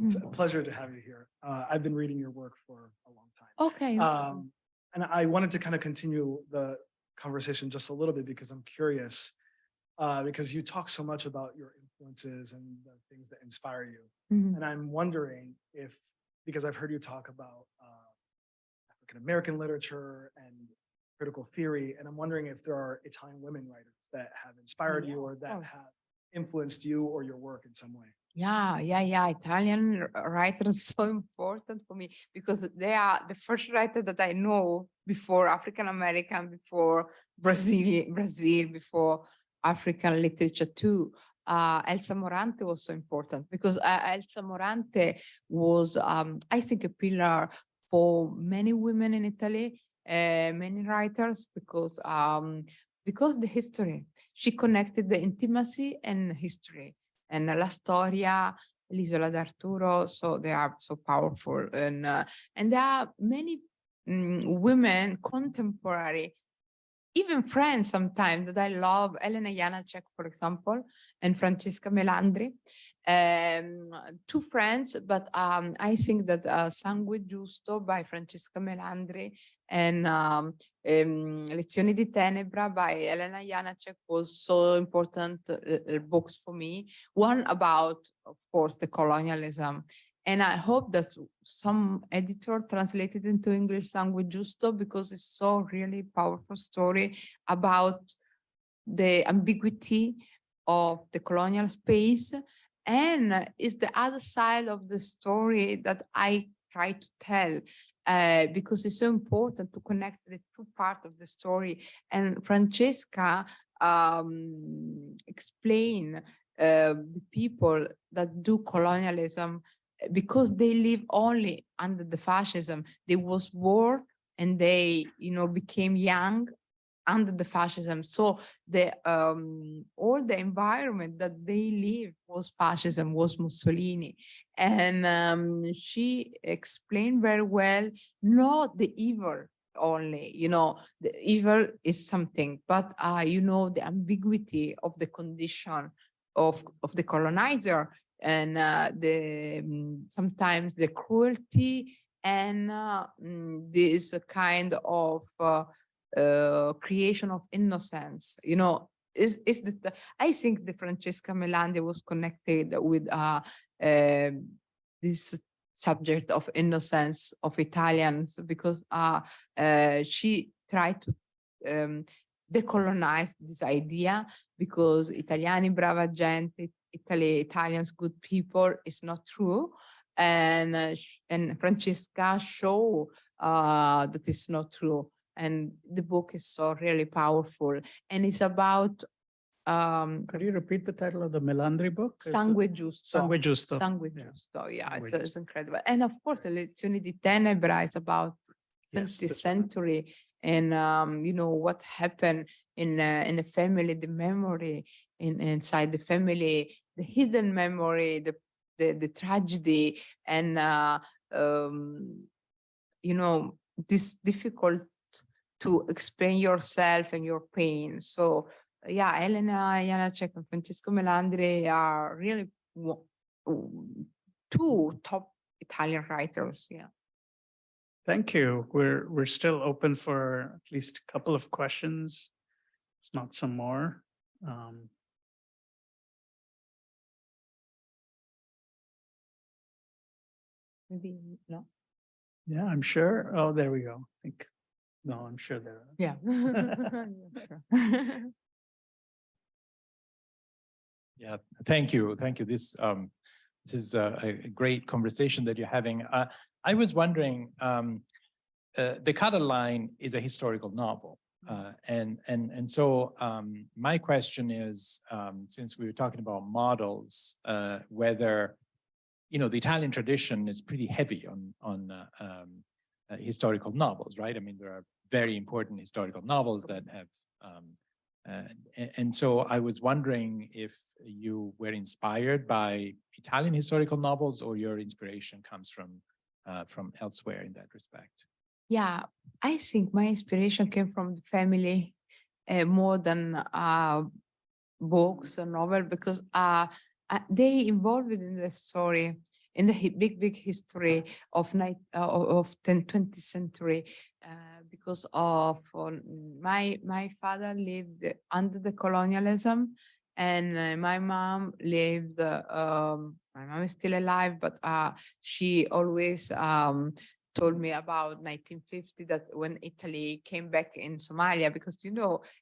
it's a pleasure to have you here. I've been reading your work for a long time. Okay. And I wanted to kind of continue the conversation just a little bit, because I'm curious, because you talk so much about your influences and the things that inspire you. Mhm. And I'm wondering if, because I've heard you talk about African-American literature and critical theory, and I'm wondering if there are Italian women writers that have inspired you, or that have influenced you or your work in some way. Yeah. Italian writers so important for me, because they are the first writer that I know before African American, before Brazil, before African literature too. Elsa Morante was so important, because Elsa Morante was, I think, a pillar for many women in Italy, many writers, because the history, she connected the intimacy and history, and La Storia, L'Isola d'Arturo. So they are so powerful, and there are many women contemporary even friends sometimes that I love, Elena Janacek, for example, and Francesca Melandri. Two friends, but I think that Sangue Giusto by Francesca Melandri and Lezioni di Tenebra by Elena Janacek was so important books for me. One about, of course, the colonialism. And I hope that some editor translated into English Sangue Giusto, because it's so really powerful story about the ambiguity of the colonial space. And it's the other side of the story that I try to tell, because it's so important to connect the two parts of the story. And Francesca explain the people that do colonialism, because they live only under the fascism. There was war and they, became young under the fascism. So the all the environment that they live was fascism, was Mussolini. And she explained very well, not the evil only, the evil is something, but the ambiguity of the condition of the colonizer, and sometimes the cruelty, and this kind of creation of innocence. I think the Francesca Melandri was connected with this subject of innocence of Italians, because she tried to decolonize this idea, because Italiani brava gente, Italians good people, is not true. And Francesca show that it's not true. And the book is so really powerful, and it's about Could you repeat the title of the Melandri book? Sangue Giusto. Sangue Giusto. Sangue Yeah. Giusto, yeah, Sangue it's Giusto. incredible. And of course, the Lezioni di Tenebra is about 20th this one. century, and what happened in the family, the memory inside the family, the hidden memory, the tragedy, and this difficult to explain yourself and your pain. So yeah, Elena Janacek and Francesco Melandri are really two top Italian writers. Yeah. Thank you. We're still open for at least a couple of questions, if not some more. Maybe no. Yeah, I'm sure. Oh, there we go. I think, no, I'm sure there are. Yeah. Yeah, thank you. Thank you. This is a great conversation that you're having. I was wondering, The Cutter Line is a historical novel. And so my question is, since we were talking about models, whether, the Italian tradition is pretty heavy on historical novels, right? I mean, there are very important historical novels that have, and so I was wondering if you were inspired by Italian historical novels, or your inspiration comes from elsewhere in that respect. Yeah, I think my inspiration came from the family more than books or novel, because they involved in the story, in the big history of 20th century, because of my father lived under the colonialism, and my mom lived. My mom is still alive, but she always told me about 1950, that when Italy came back in Somalia, because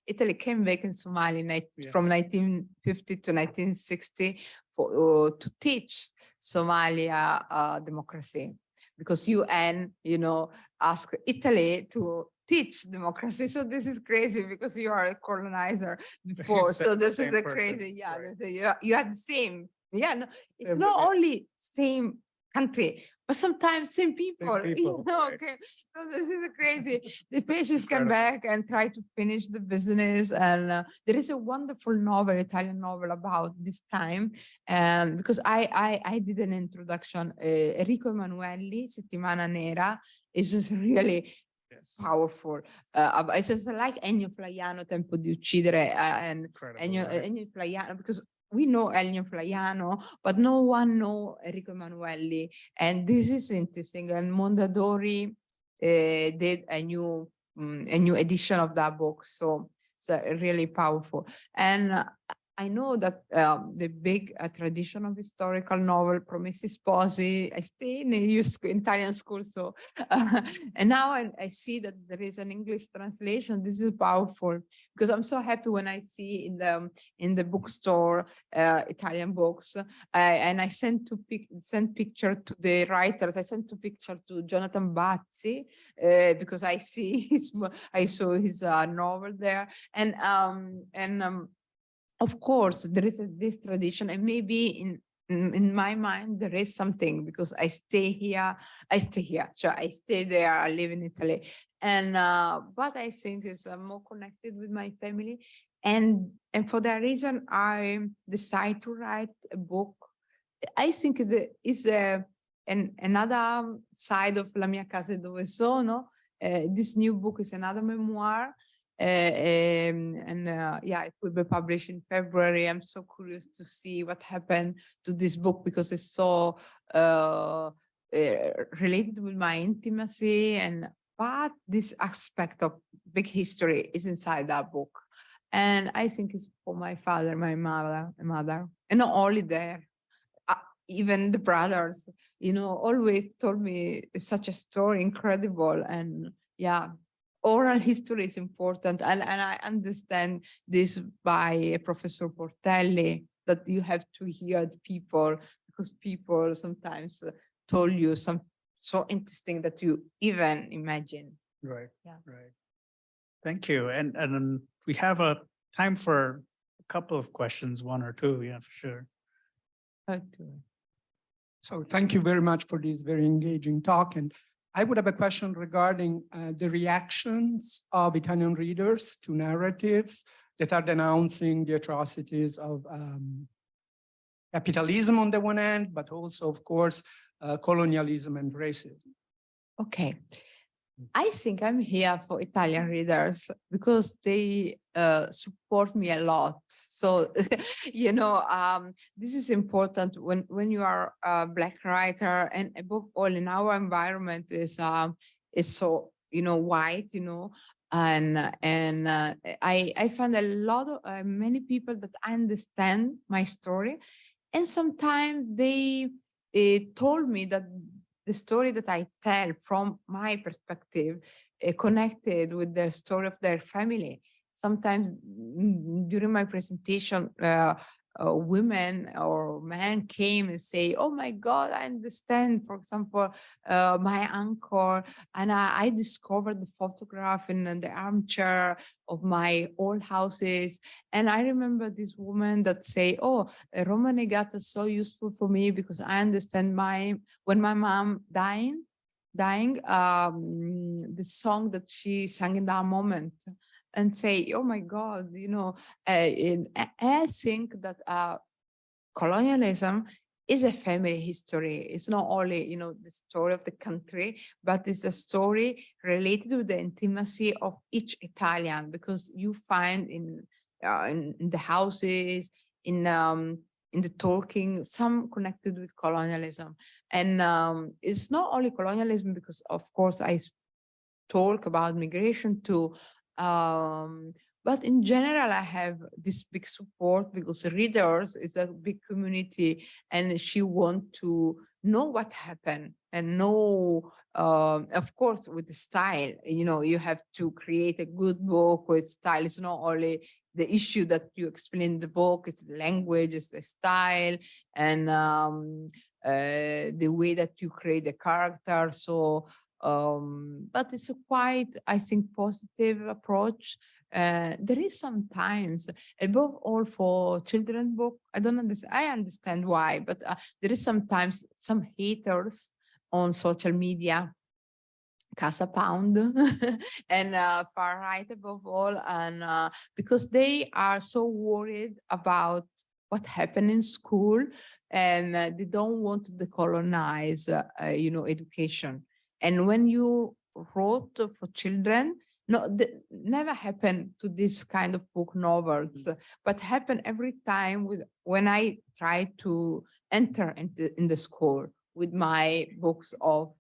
Italy came back in Somalia from 1950 to 1960 to teach Somalia democracy, because UN asked Italy to teach democracy. So this is crazy, because you are a colonizer before. So this is the crazy. Yeah, right. You had the same. Yeah, no, it's not only same country, but sometimes same people. Right. Okay. So this is crazy. The patients come back and try to finish the business. And there is a wonderful novel, Italian novel, about this time. And because I did an introduction, Enrico Emanuelli, Settimana Nera, is just really Yes. powerful. It's just like Ennio Flaiano, Tempo di uccidere, and Incredible, right? Ennio Flaiano, because we know Ennio Flaiano, but no one know Enrico Emanuelli. And this is interesting. And Mondadori did a new edition of that book. So it's really powerful. And I know that the big tradition of historical novel, Promessi Sposi, I stay in Italian school, so and now I see that there is an English translation. This is powerful because I'm so happy when I see in the bookstore Italian books, and I sent picture to the writers. I sent a picture to Jonathan Bazzi because I saw his novel there, and of course, there is this tradition, and maybe in my mind there is something because I stay here. So I stay there. I live in Italy, and but I think it's more connected with my family, and for that reason I decide to write a book. I think is another side of La mia casa dove sono. This new book is another memoir. Yeah, it will be published in February. I'm so curious to see what happened to this book because it's so related with my intimacy, but this aspect of big history is inside that book. And I think it's for my father, my mother, and not only there. Even the brothers, always told me such a story, incredible. And yeah, oral history is important. And I understand this by Professor Portelli, that you have to hear the people because people sometimes told you some so interesting that you even imagine. Right. Yeah. Right. Thank you. And we have a time for a couple of questions, one or two. Yeah, for sure. So thank you very much for this very engaging talk. And I would have a question regarding the reactions of Italian readers to narratives that are denouncing the atrocities of capitalism on the one hand, but also, of course, colonialism and racism. Okay. I think I'm here for Italian readers because they support me a lot. So, this is important when you are a Black writer, and above all in our environment is so, white, and I find a lot of many people that understand my story, and sometimes they told me that the story that I tell from my perspective connected with the story of their family. Sometimes during my presentation, women or men came and say, "Oh my God, I understand." For example, my uncle, and I discovered the photograph in the armchair of my old houses. And I remember this woman that say, "Oh, Roma Negata is so useful for me because I understand when my mom dying, the song that she sang in that moment." And say, "Oh my God, I think that colonialism is a family history. It's not only, the story of the country, but it's a story related to the intimacy of each Italian, because you find in the houses, in the talking, some connected with colonialism. And it's not only colonialism, because of course I talk about migration too. But in general, I have this big support because readers is a big community, and she want to know what happened and know, of course, with the style. You have to create a good book with style. It's not only the issue that you explain in the book; it's the language, it's the style, and the way that you create the character. So. But it's a quite, I think, positive approach. There is sometimes, above all for children book, I don't understand. I understand why, but there is sometimes some haters on social media, Casa Pound, and far right above all, and because they are so worried about what happened in school, and they don't want to decolonize, education. And when you wrote for children. No, never happened to this kind of book novels, but happened every time when I try to enter in the school with my books of,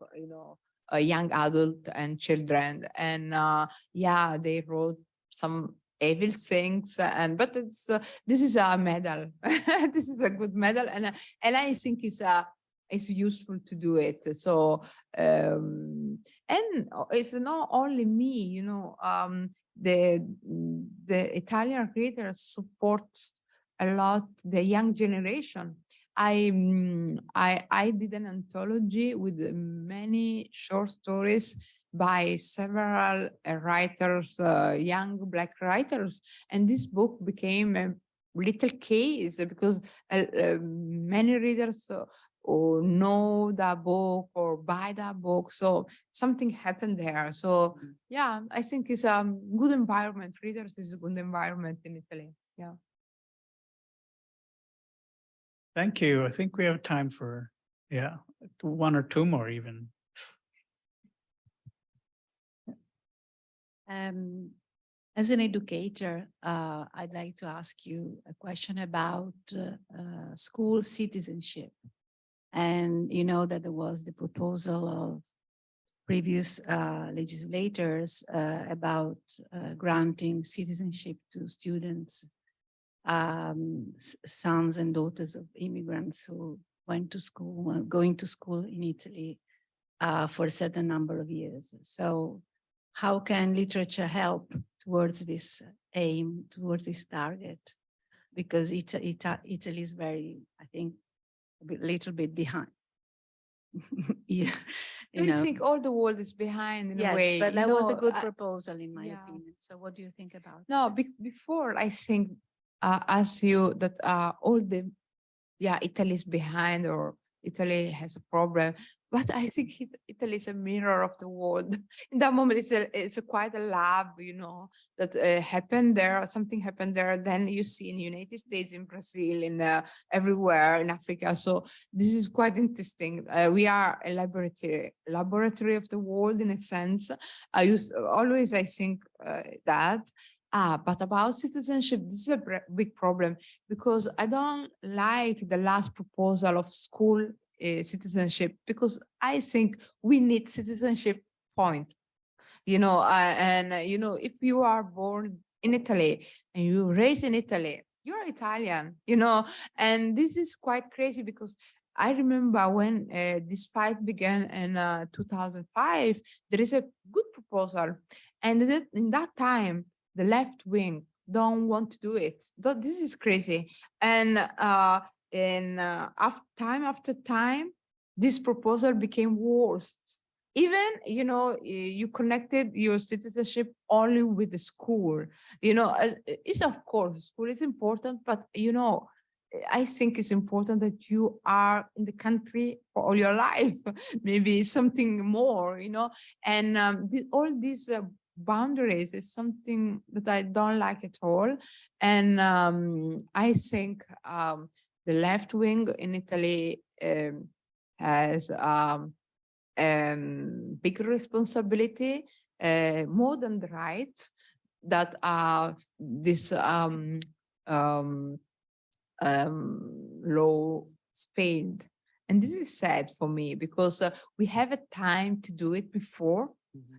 young adult and children. And yeah, they wrote some evil things, but this is a medal. This is a good medal, and I think it's useful to do it. So and it's not only me, the Italian readers support a lot the young generation. I did an anthology with many short stories by several writers, young Black writers, and this book became a little case because many readers or know that book or buy that book. So something happened there. So yeah, I think it's a good environment. Readers is a good environment in Italy. Yeah. Thank you. I think we have time for, one or two more even. As an educator, I'd like to ask you a question about school citizenship. And you know that there was the proposal of previous legislators about granting citizenship to students, sons and daughters of immigrants who went to school, going to school in Italy for a certain number of years. So how can literature help towards this aim, towards this target? Because Italy is very, I think, a little bit behind. Yeah, I think all the world is behind in a way. But that was a good proposal in my yeah. opinion. So what do you think about No, it? before I think ask you that all the, Italy is behind or Italy has a problem, but I think Italy is a mirror of the world. In that moment, it's quite a lab, that happened there. Something happened there. Then you see in United States, in Brazil, in everywhere in Africa. So this is quite interesting. We are a laboratory of the world in a sense. I think that. But about citizenship, this is a big problem because I don't like the last proposal of school citizenship because I think we need citizenship point. If you are born in Italy and you raised in Italy, you're Italian, and this is quite crazy because I remember when this fight began in 2005, there is a good proposal. And in that time, the left wing don't want to do it. This is crazy. And time after time, this proposal became worse. Even, you connected your citizenship only with the school. It's of course, school is important, but, I think it's important that you are in the country for all your life, maybe something more, and all these boundaries is something that I don't like at all. And I think the left wing in Italy has big responsibility, more than the right, that this law failed. And this is sad for me because we have a time to do it before,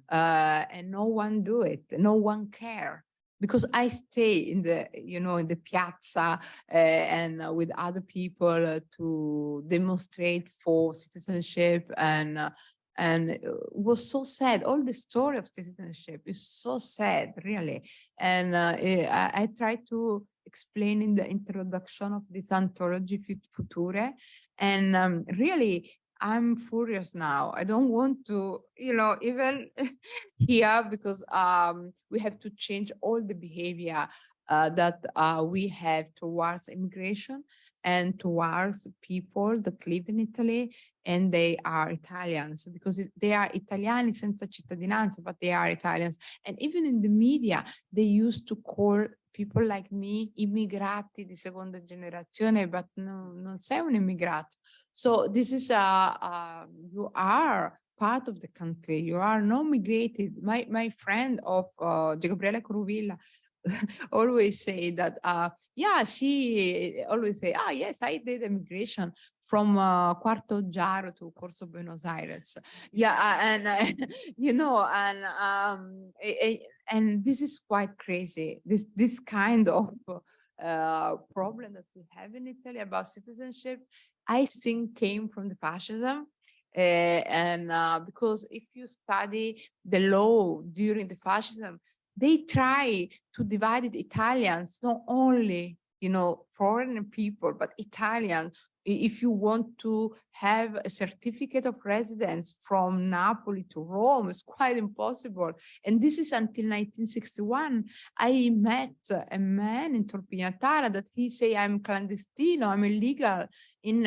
and no one do it, no one care. Because I stay in the piazza and with other people to demonstrate for citizenship, and it was so sad. All the story of citizenship is so sad, really. And I try to explain in the introduction of this anthology Future, and really I'm furious now. I don't want to, even here, because we have to change all the behavior that we have towards immigration and towards people that live in Italy and they are Italians, because they are Italiani senza cittadinanza, but they are Italians. And even in the media, they used to call people like me immigrati di seconda generazione, but no, non sei un immigrato. So this is you are part of the country. You are not migrated. My friend of Gabriela Coruvilla always say that, yeah, she always say, yes, I did immigration from Quarto Giaro to Corso Buenos Aires. Yeah, and this is quite crazy. This kind of problem that we have in Italy about citizenship, I think came from the fascism. Because if you study the law during the fascism, they try to divide the Italians, not only, foreign people, but Italians. If you want to have a certificate of residence from Napoli to Rome, it's quite impossible. And this is until 1961. I met a man in Torpignatara that he say, I'm clandestino, I'm illegal in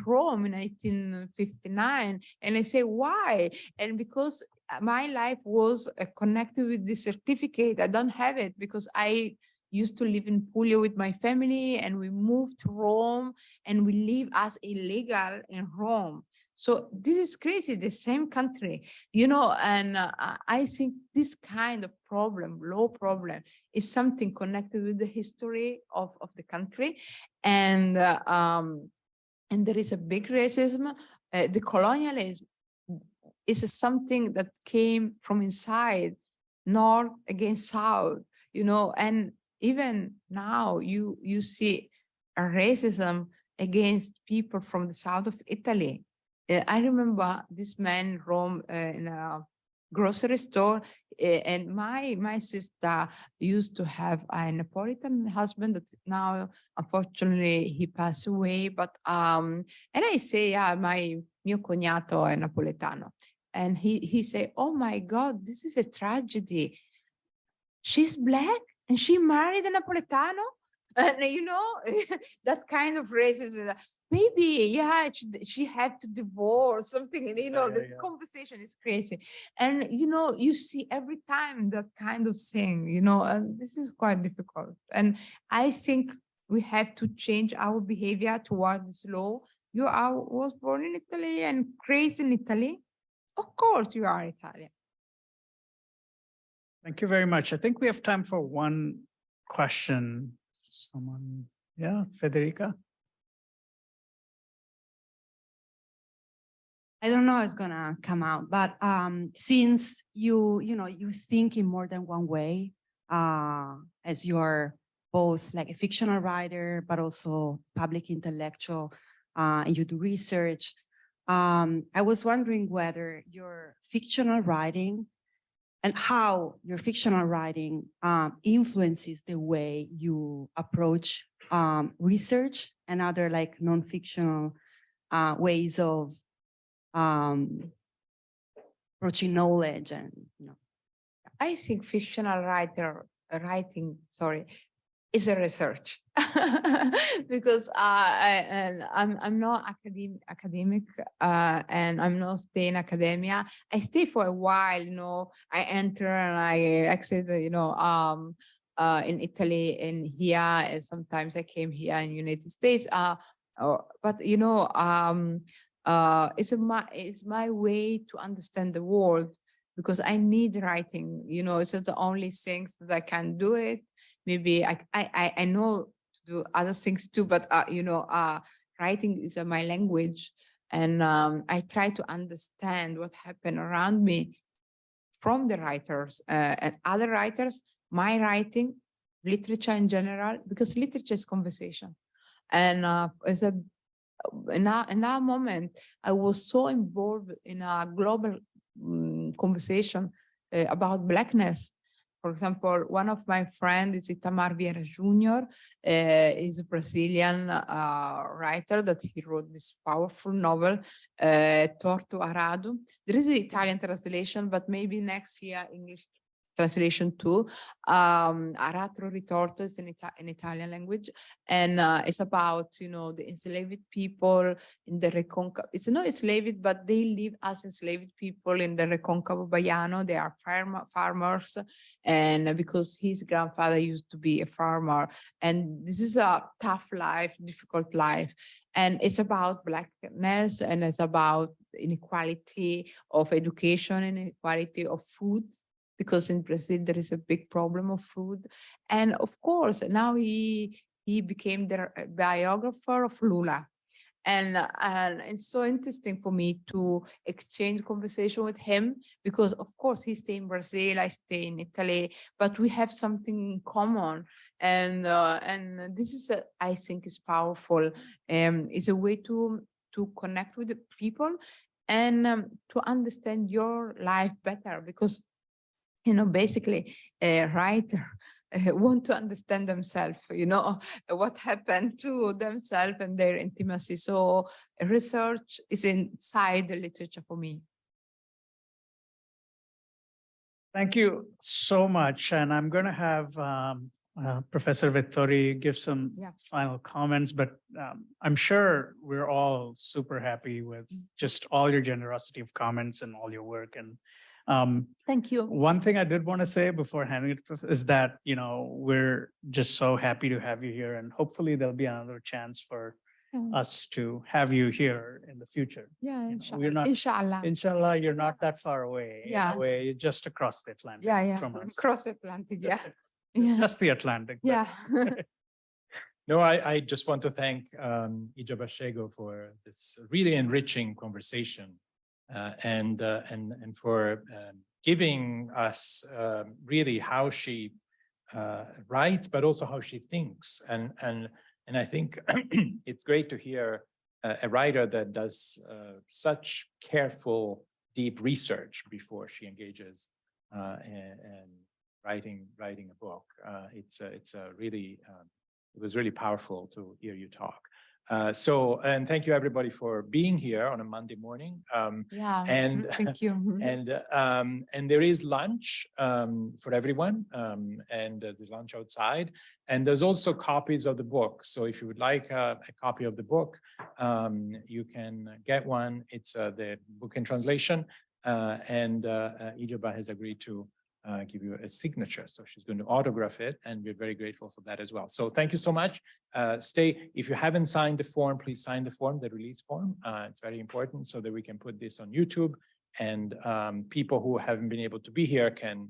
Rome in 1959. And I say, why? And because my life was connected with this certificate. I don't have it because I used to live in Puglia with my family, and we moved to Rome, and we live as illegal in Rome. So this is crazy, the same country, and I think this kind of problem, law problem, is something connected with the history of the country. And there is a big racism. The colonialism is something that came from inside, North against South, and even now you see a racism against people from the south of Italy. I remember this man in Rome in a grocery store, and my sister used to have a Napolitan husband that now unfortunately he passed away. But and I say, yeah, mio cognato è napoletano, and he say, oh my God, this is a tragedy. She's Black and she married a Napoletano, and that kind of racism. Maybe, yeah, she had to divorce something, the conversation is crazy. And, you see every time that kind of thing, and this is quite difficult. And I think we have to change our behavior toward this law. Was born in Italy and raised in Italy. Of course you are Italian. Thank you very much. I think we have time for one question. Someone, yeah, Federica. I don't know how it's gonna come out, but since you think in more than one way, as you are both like a fictional writer, but also public intellectual, and you do research, I was wondering whether your fictional writing and how your fictional writing influences the way you approach research and other like non-fictional ways of approaching knowledge. And I think fictional writing is a research because I'm not academic and I'm not staying in academia. I stay for a while, I enter and I exit, in Italy and here, and sometimes I came here in United States. But it's my way to understand the world, because I need writing, it's just the only things that I can do it. Maybe I know to do other things too, but writing is my language, and I try to understand what happened around me from the writers and other writers, my writing, literature in general, because literature is conversation. And in that moment, I was so involved in a global conversation about Blackness. For example, one of my friends is Itamar Vieira Jr. Is a Brazilian writer that he wrote this powerful novel, Torto Arado. There is an Italian translation, but maybe next year English translation too. Aratro ritorto is in Italian language, and it's about, you know, the enslaved people in the Reconcavo. It's not enslaved, but they live as enslaved people in the Reconcavo Baiano. They are farmers, and because his grandfather used to be a farmer, and this is a tough life, difficult life. And it's about Blackness, and it's about inequality of education and inequality of food, because in Brazil there is a big problem of food. And of course, now he became the biographer of Lula. And it's so interesting for me to exchange conversation with him, because of course he stay in Brazil, I stay in Italy, but we have something in common. And this is, I think, is powerful. It's a way to connect with the people and to understand your life better, because, you know, basically a writer want to understand themselves, you know, what happened to themselves and their intimacy. So research is inside the literature for me. Thank you so much. And I'm going to have Professor Vittori give some final comments, but I'm sure we're all super happy with just all your generosity of comments and all your work. And thank you. One thing I did want to say before handing it is that, you know, we're just so happy to have you here, and hopefully there'll be another chance for us to have you here in the future. Yeah, inshallah. We're not, inshallah. inshallah, you're not that far away. Yeah. In a way, just across the Atlantic from us. Across Atlantic, yeah. Just the Atlantic. Yeah. No, I just want to thank Igiaba Scego for this really enriching conversation, and for giving us really how she writes, but also how she thinks. And I think it's great to hear a writer that does such careful, deep research before she engages in writing a book. It's a really it was really powerful to hear you talk. And thank you everybody for being here on a Monday morning. And thank you. And there is lunch for everyone, and there's lunch outside. And there's also copies of the book. So if you would like a copy of the book, you can get one. It's the book in translation, and Igiaba has agreed to give you a signature. So she's going to autograph it, and we're very grateful for that as well. So thank you so much. If you haven't signed the form, please sign the form, the release form. It's very important so that we can put this on YouTube, and people who haven't been able to be here can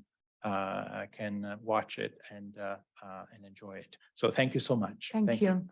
watch it and enjoy it. So thank you so much. Thank you.